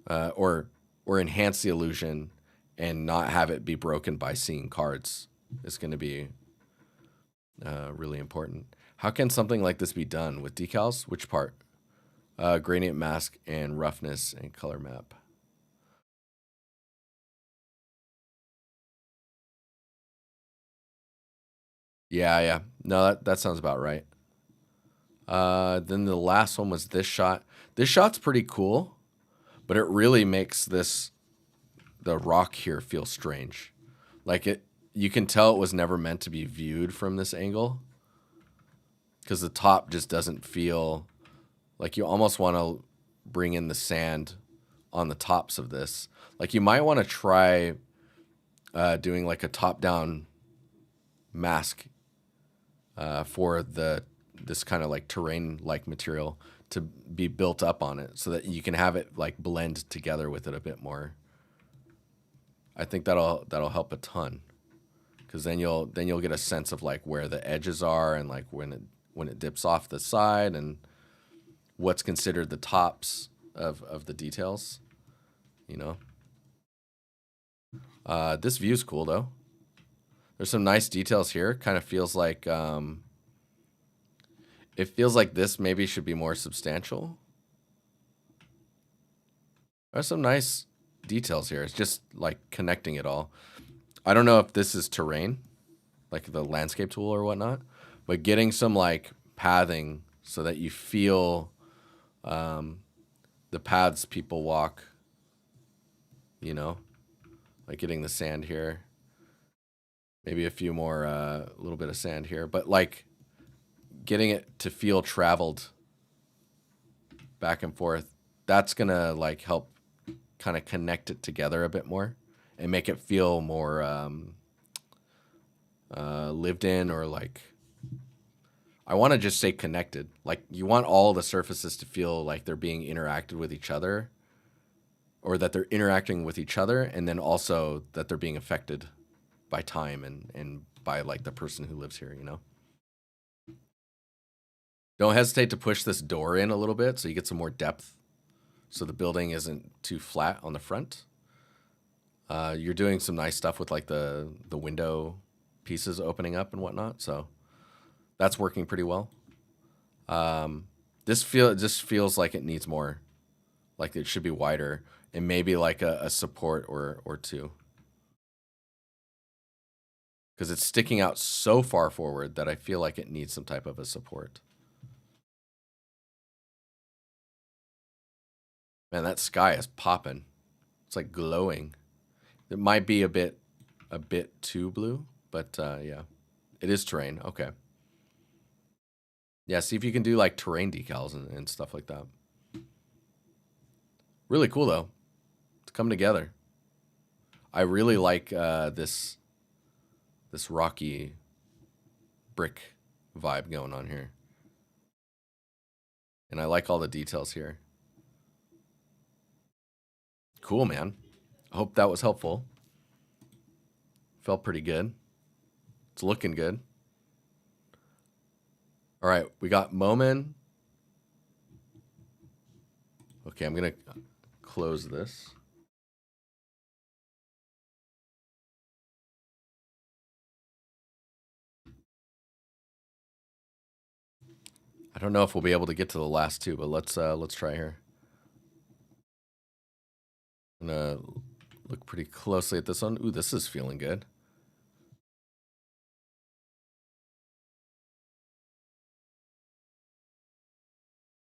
or enhance the illusion, and not have it be broken by seeing cards is going to be really important. How can something like this be done with decals? Which part? Gradient mask and roughness and color map. Yeah. No, that sounds about right. Then the last one was this shot. This shot's pretty cool, but it really makes the rock here feel strange. Like you can tell it was never meant to be viewed from this angle, because the top just doesn't feel like, you almost want to bring in the sand on the tops of this. Like you might want to try doing like a top-down mask for this kind of like terrain-like material to be built up on it, so that you can have it like blend together with it a bit more. I think that'll help a ton, because then you'll get a sense of like where the edges are, and like when it dips off the side, and what's considered the tops of the details, you know. This view's cool though. There's some nice details here. Kind of feels like it feels like this maybe should be more substantial. There's some nice details here. It's just like connecting it all. I don't know if this is terrain, like the landscape tool or whatnot, but getting some like pathing so that you feel the paths people walk, you know, like getting the sand here, maybe a few more, a little bit of sand here, but like getting it to feel traveled back and forth. That's gonna like help kind of connect it together a bit more and make it feel more lived in, or like, I want to just say connected. Like you want all the surfaces to feel like they're being interacted with each other, or that they're interacting with each other, and then also that they're being affected by time and by like the person who lives here, you know? Don't hesitate to push this door in a little bit so you get some more depth, so the building isn't too flat on the front. You're doing some nice stuff with like the window pieces opening up and whatnot, so that's working pretty well. This just feels like it needs more, like it should be wider, and maybe like a support or two, because it's sticking out so far forward that I feel like it needs some type of a support. Man, that sky is popping. It's like glowing. It might be a bit too blue, but yeah, it is terrain. Okay. Yeah, see if you can do like terrain decals and stuff like that. Really cool though. It's coming together. I really like this rocky brick vibe going on here. And I like all the details here. Cool, man. I hope that was helpful. Felt pretty good. It's looking good. All right, we got Momin. Okay, I'm going to close this. I don't know if we'll be able to get to the last two, but let's try here. I'm gonna look pretty closely at this one. Ooh, this is feeling good.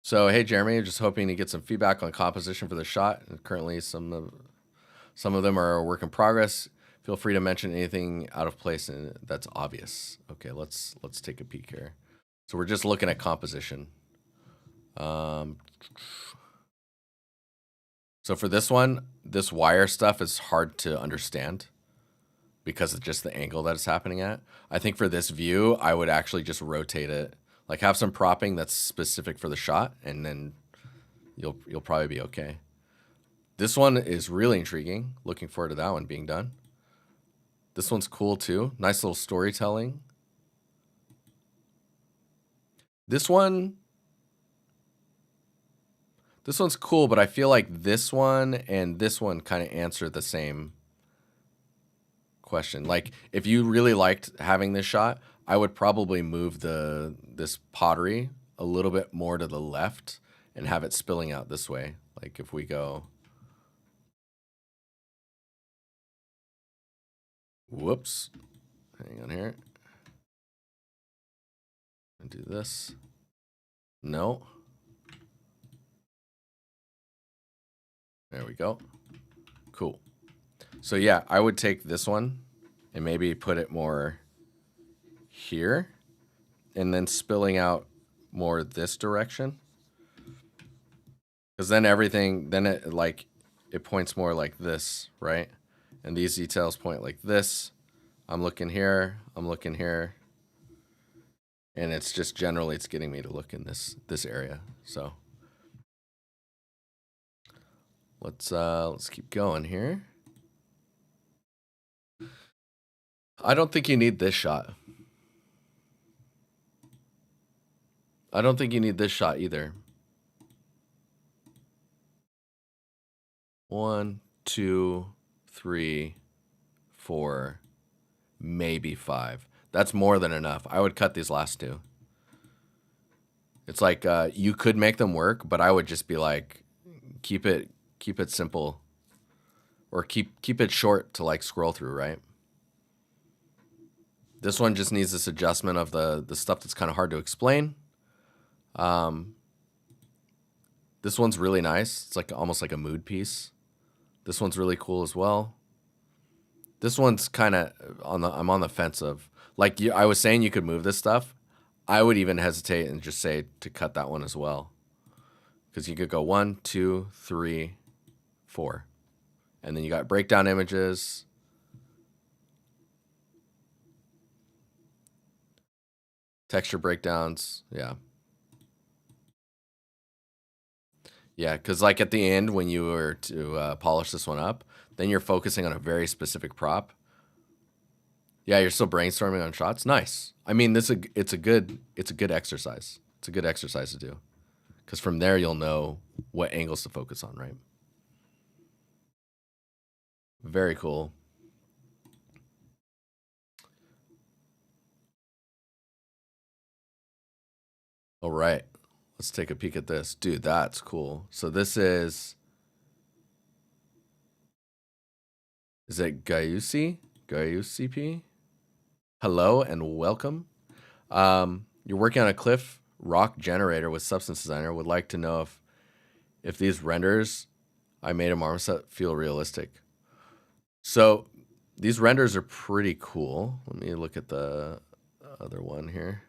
So, hey, Jeremy, just hoping to get some feedback on composition for the shot. Currently, some of them are a work in progress. Feel free to mention anything out of place and that's obvious. Okay, let's take a peek here. So we're just looking at composition. So for this one, this wire stuff is hard to understand because it's just the angle that it's happening at. I think for this view, I would actually just rotate it. Like have some propping that's specific for the shot, and then you'll probably be okay. This one is really intriguing. Looking forward to that one being done. This one's cool too. Nice little storytelling. This one's cool, but I feel like this one and this one kind of answer the same question. Like if you really liked having this shot, I would probably move this pottery a little bit more to the left and have it spilling out this way. Like if we go, whoops, hang on here, and do this. No. There we go. Cool. So yeah, I would take this one and maybe put it more here and then spilling out more this direction. Because then everything, then it points more like this, right? And these details point like this. I'm looking here, I'm looking here. And it's just generally, it's getting me to look in this area. So let's keep going here. I don't think you need this shot. I don't think you need this shot either. 1, 2, 3, 4, maybe 5. That's more than enough. I would cut these last two. It's like you could make them work, but I would just be like, keep it simple, or keep it short to like scroll through, right? This one just needs this adjustment of the stuff that's kind of hard to explain. This one's really nice. It's like almost like a mood piece. This one's really cool as well. This one's kind of I'm on the fence of, like I was saying, you could move this stuff. I would even hesitate and just say to cut that one as well, because you could go 1, 2, 3, 4, and then you got breakdown images. Texture breakdowns. Yeah. Yeah, because like at the end when you were to polish this one up, then you're focusing on a very specific prop. Yeah, you're still brainstorming on shots. Nice. I mean, it's a good exercise. It's a good exercise to do, because from there you'll know what angles to focus on, right? Very cool. All right, let's take a peek at this, dude. That's cool. So this is it Gayusi? Gayusi? Hello and welcome. You're working on a Cliff rock generator with Substance Designer. Would like to know if these renders I made a marmoset feel realistic. So these renders are pretty cool. Let me look at the other one here.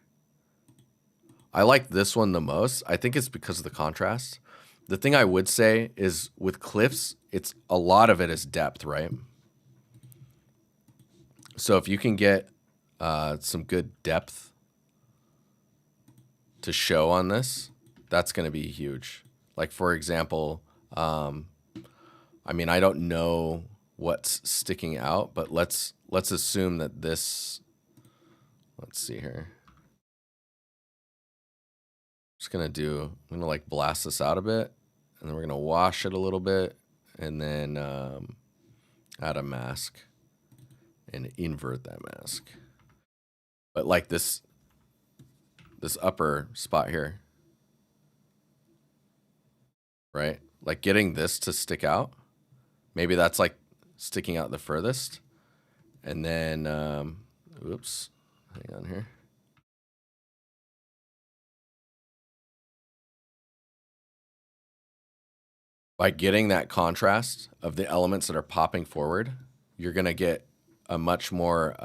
I like this one the most. I think it's because of the contrast. The thing I would say is with Cliffs, it's a lot of it is depth, right? So if you can get some good depth to show on this, that's going to be huge. Like, for example, I mean, I don't know what's sticking out, but let's assume that this, let's see here. I'm gonna like blast this out a bit, and then we're gonna wash it a little bit, and then add a mask and invert that mask. But like this upper spot here, right? Like getting this to stick out, maybe that's like sticking out the furthest. And then, oops, hang on here. By getting that contrast of the elements that are popping forward, you're going to get a much more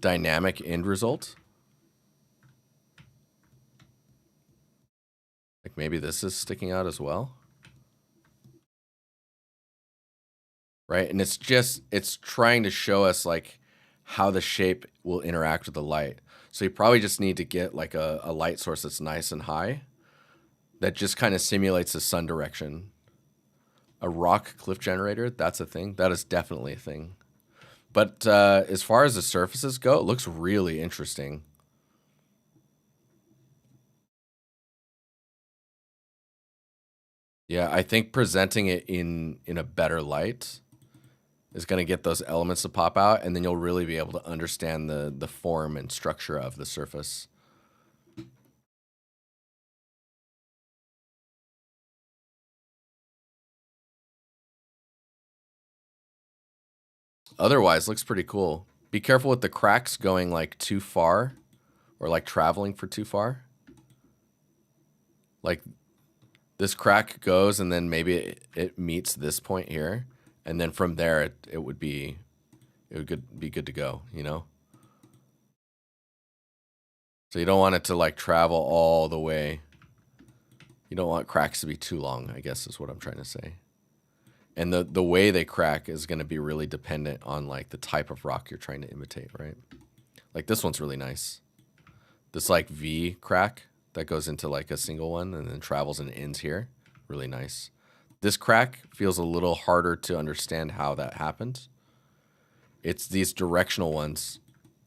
dynamic end result. Like maybe this is sticking out as well. Right? And it's trying to show us like how the shape will interact with the light. So you probably just need to get like a light source that's nice and high that just kind of simulates the sun direction. A rock cliff generator, that's a thing. That is definitely a thing. But as far as the surfaces go, it looks really interesting. Yeah, I think presenting it in a better light is going to get those elements to pop out, and then you'll really be able to understand the form and structure of the surface. Otherwise, looks pretty cool. Be careful with the cracks going like too far or like traveling for too far. Like this crack goes and then maybe it meets this point here, and then from there it would be good to go, you know? So you don't want it to like travel all the way. You don't want cracks to be too long, I guess is what I'm trying to say. And the way they crack is going to be really dependent on like the type of rock you're trying to imitate, right? Like this one's really nice. This like V crack that goes into like a single one and then travels and ends here. Really nice. This crack feels a little harder to understand how that happened. It's these directional ones.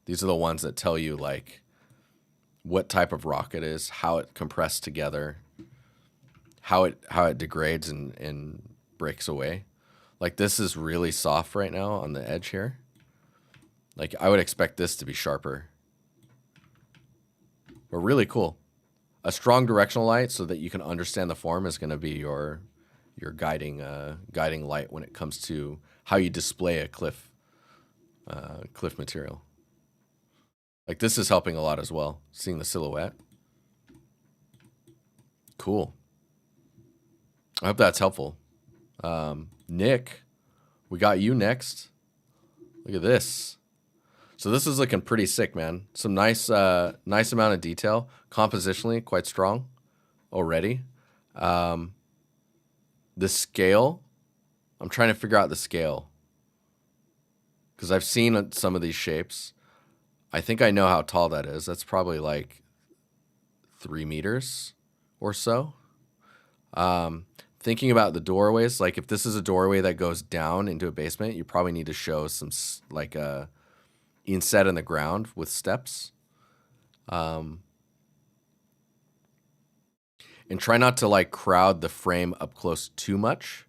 These are the ones that tell you like what type of rock it is, how it compressed together, how it degrades and breaks away. Like this is really soft right now on the edge here. Like I would expect this to be sharper. But really cool. A strong directional light so that you can understand the form is going to be your guiding light when it comes to how you display a cliff material. Like this is helping a lot as well, seeing the silhouette. Cool. I hope that's helpful. Nick, we got you next. Look at this. So this is looking pretty sick, man. Some nice amount of detail. Compositionally, quite strong already. The scale, I'm trying to figure out the scale, because I've seen some of these shapes. I think I know how tall that is. That's probably like 3 meters or so. Thinking about the doorways, like if this is a doorway that goes down into a basement, you probably need to show some like a inset in the ground with steps. And try not to like crowd the frame up close too much.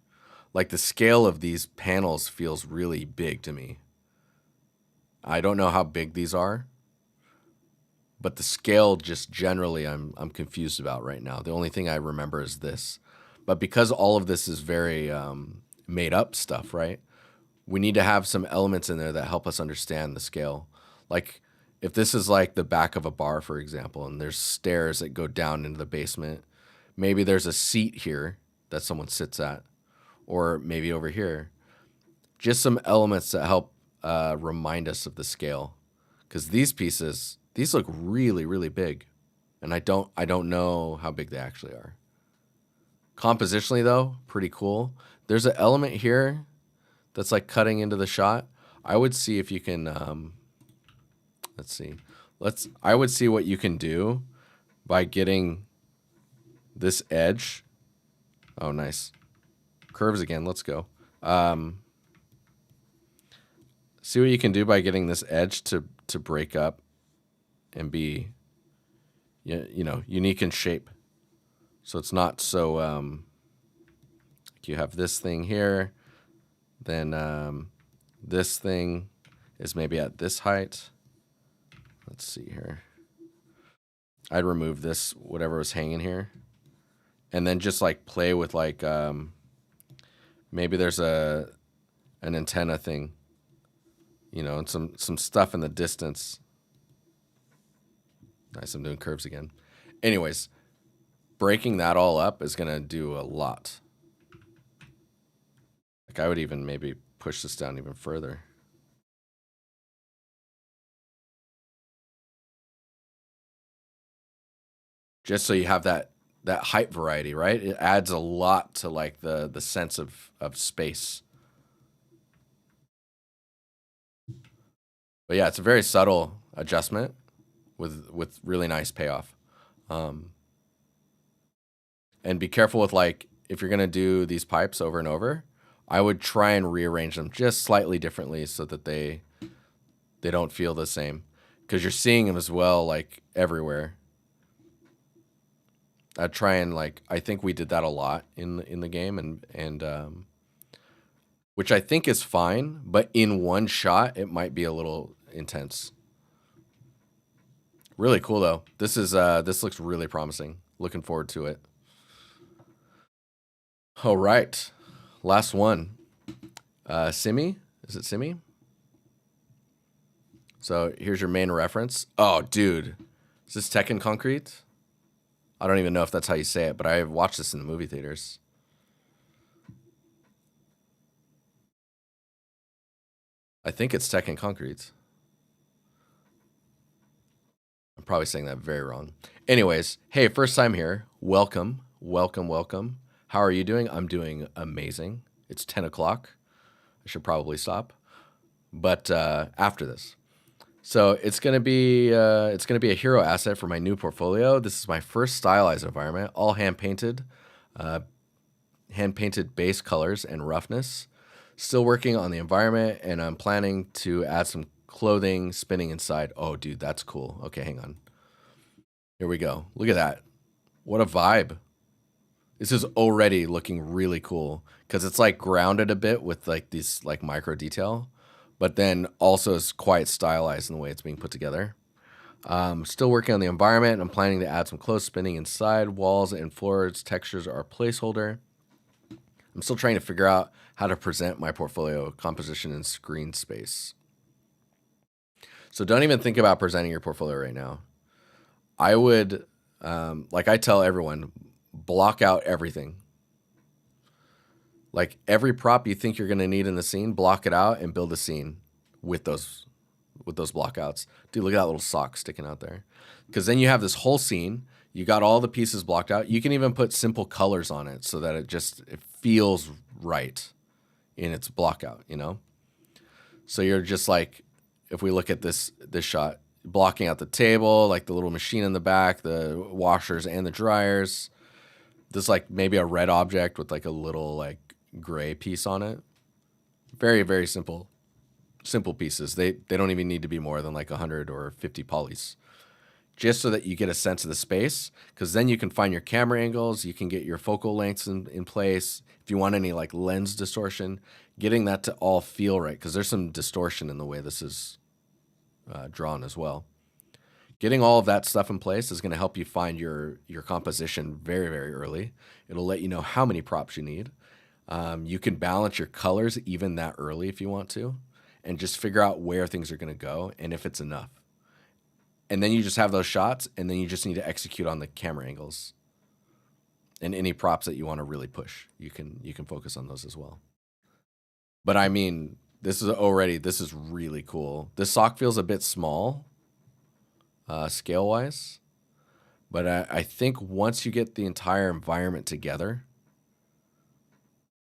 Like the scale of these panels feels really big to me. I don't know how big these are, but the scale just generally I'm confused about right now. The only thing I remember is this. But because all of this is very made up stuff, right? We need to have some elements in there that help us understand the scale. Like if this is like the back of a bar, for example, and there's stairs that go down into the basement, maybe there's a seat here that someone sits at, or maybe over here. Just some elements that help remind us of the scale. Because these pieces, these look really, really big. And I don't know how big they actually are. Compositionally though, pretty cool. There's an element here that's like cutting into the shot. I would see if you can, let's see. I would see what you can do by getting this edge. Oh, nice. Curves again, let's go. See what you can do by getting this edge to break up and be, you know, unique in shape. So it's not so, you have this thing here, then this thing is maybe at this height. Let's see here. I'd remove this, whatever was hanging here, and then just like play with like, maybe there's an antenna thing, you know, and some stuff in the distance. Nice, I'm doing curves again. Anyways, breaking that all up is gonna do a lot. Like I would even maybe push this down even further. Just so you have that height variety, right? It adds a lot to like the sense of space. But yeah, it's a very subtle adjustment with really nice payoff. And be careful with like, if you're gonna do these pipes over and over, I would try and rearrange them just slightly differently so that they don't feel the same. Because you're seeing them as well, like everywhere. I'd try and like, I think we did that a lot in the game, and which I think is fine, but in one shot it might be a little intense. Really cool though. This looks really promising. Looking forward to it. All right, last one. Simi, is it Simi? So here's your main reference. Oh, dude, is this Tekken Concrete? I don't even know if that's how you say it, but I watched this in the movie theaters. I think it's Tekken Concrete. I'm probably saying that very wrong. Anyways, hey, first time here. Welcome, welcome, welcome. How are you doing? I'm doing amazing. It's 10 o'clock. I should probably stop, but after this. So it's gonna be a hero asset for my new portfolio. This is my first stylized environment, all hand painted base colors and roughness. Still working on the environment, and I'm planning to add some clothing spinning inside. Oh, dude, that's cool. Okay, hang on. Here we go. Look at that. What a vibe. This is already looking really cool because it's like grounded a bit with like these like micro detail, but then also is quite stylized in the way it's being put together. Still working on the environment. I'm planning to add some clothes spinning inside. Walls and floors textures are a placeholder. I'm still trying to figure out how to present my portfolio composition and screen space. So don't even think about presenting your portfolio right now. I would, like I tell everyone, block out everything. Like every prop you think you're going to need in the scene, block it out and build a scene with those blockouts. Dude, look at that little sock sticking out there. Because then you have this whole scene. You got all the pieces blocked out. You can even put simple colors on it so that it feels right in its blockout, you know? So you're just like, if we look at this shot, blocking out the table, like the little machine in the back, the washers and the dryers. There's like maybe a red object with like a little like gray piece on it. Very, very simple pieces. They don't even need to be more than like 100 or 50 polys, just so that you get a sense of the space, because then you can find your camera angles, you can get your focal lengths in place. If you want any like lens distortion, getting that to all feel right, because there's some distortion in the way this is drawn as well. Getting all of that stuff in place is going to help you find your composition very, very early. It'll let you know how many props you need. You can balance your colors even that early if you want to, and just figure out where things are going to go and if it's enough. And then you just have those shots, and then you just need to execute on the camera angles and any props that you want to really push. You can focus on those as well. But I mean, this is really cool. This sock feels a bit small, scale wise, but I think once you get the entire environment together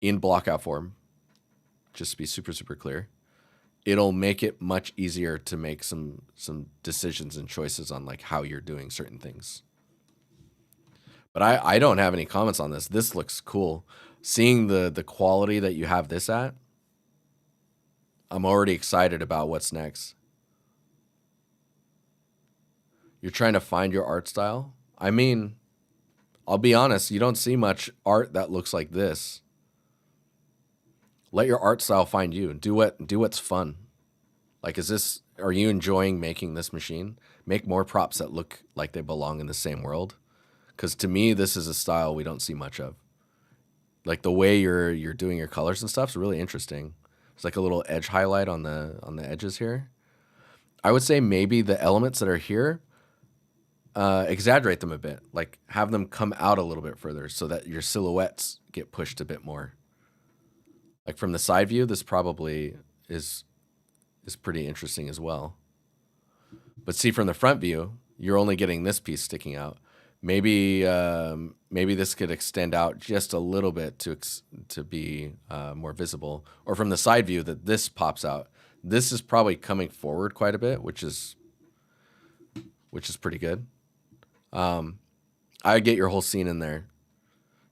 in blockout form, just to be super, super clear, it'll make it much easier to make some decisions and choices on like how you're doing certain things. But I don't have any comments on this. This looks cool. Seeing the quality that you have this at, I'm already excited about what's next. You're trying to find your art style. I mean, I'll be honest, you don't see much art that looks like this. Let your art style find you. Do what's fun. Like, are you enjoying making this machine? Make more props that look like they belong in the same world. Because to me, this is a style we don't see much of. Like the way you're doing your colors and stuff is really interesting. It's like a little edge highlight on the edges here. I would say maybe the elements that are here, exaggerate them a bit. Like have them come out a little bit further so that your silhouettes get pushed a bit more. Like from the side view, this probably is pretty interesting as well. But see, from the front view, you're only getting this piece sticking out. Maybe this could extend out just a little bit to be more visible. Or from the side view, that this pops out. This is probably coming forward quite a bit, which is pretty good. I get your whole scene in there.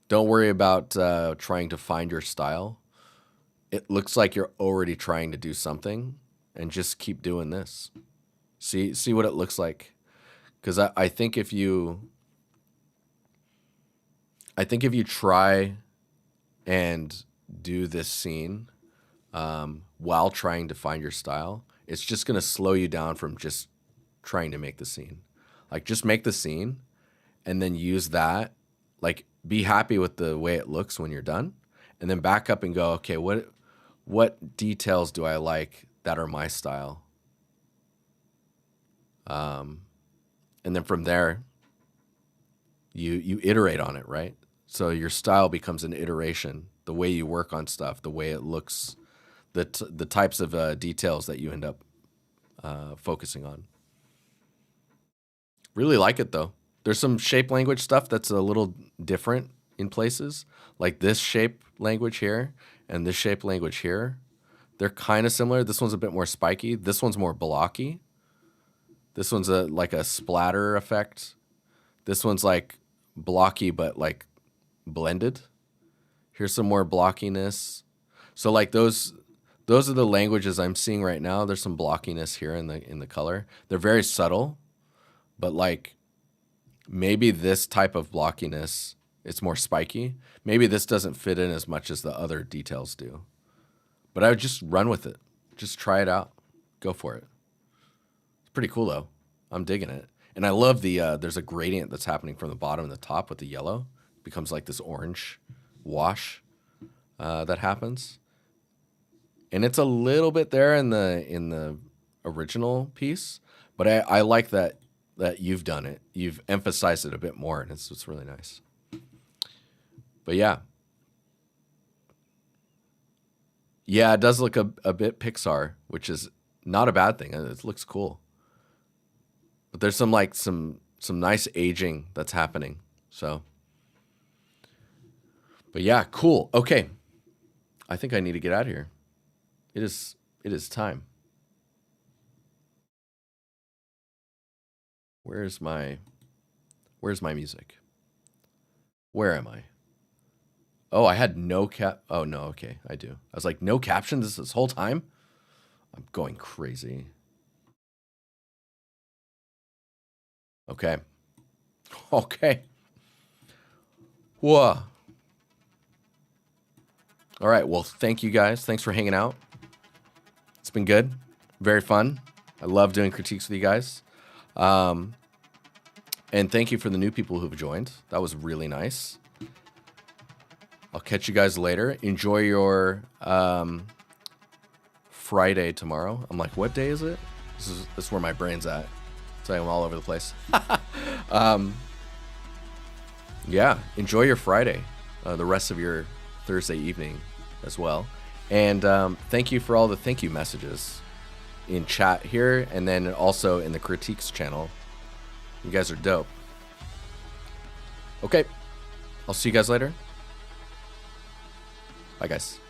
Don't worry about trying to find your style. It looks like you're already trying to do something, and just keep doing this. See what it looks like. Because I think if you try and do this scene while trying to find your style, it's just going to slow you down from just trying to make the scene. Like, just make the scene and then use that. Like, be happy with the way it looks when you're done, and then back up and go, okay, what details do I like that are my style? And then from there, you iterate on it, right? So your style becomes an iteration, the way you work on stuff, the way it looks, the types of details that you end up focusing on. Really like it, though. There's some shape language stuff that's a little different in places, like this shape language here and this shape language here. They're kind of similar. This one's a bit more spiky. This one's more blocky. This one's like a splatter effect. This one's like blocky but like blended. Here's some more blockiness. So like those are the languages I'm seeing right now. There's some blockiness here in the color. They're very subtle, but like maybe this type of blockiness, it's more spiky. Maybe this doesn't fit in as much as the other details do. But I would just run with it. Just try it out. Go for it. It's pretty cool though. I'm digging it. And I love there's a gradient that's happening from the bottom to the top with the yellow. It becomes like this orange wash that happens. And it's a little bit there in the original piece, but I like that you've done it. You've emphasized it a bit more, and it's really nice. But yeah. Yeah, it does look a bit Pixar, which is not a bad thing. It looks cool. But there's some nice aging that's happening. So, but yeah, cool. Okay. I think I need to get out of here. It is time. Where's my music? Where am I? Oh, I had no oh no, okay, I do. I was like, no captions this whole time? I'm going crazy. Okay. Okay. Whoa. All right, well, thank you guys. Thanks for hanging out. It's been good. Very fun. I love doing critiques with you guys. And thank you for the new people who've joined. That was really nice. I'll catch you guys later. Enjoy your Friday tomorrow. I'm like, what day is it? This is where my brain's at. So I'm all over the place. Yeah, enjoy your Friday. The rest of your Thursday evening as well. And thank you for all the thank you messages in chat here and then also in the critiques channel. You guys are dope. Okay, I'll see you guys later. Bye, guys.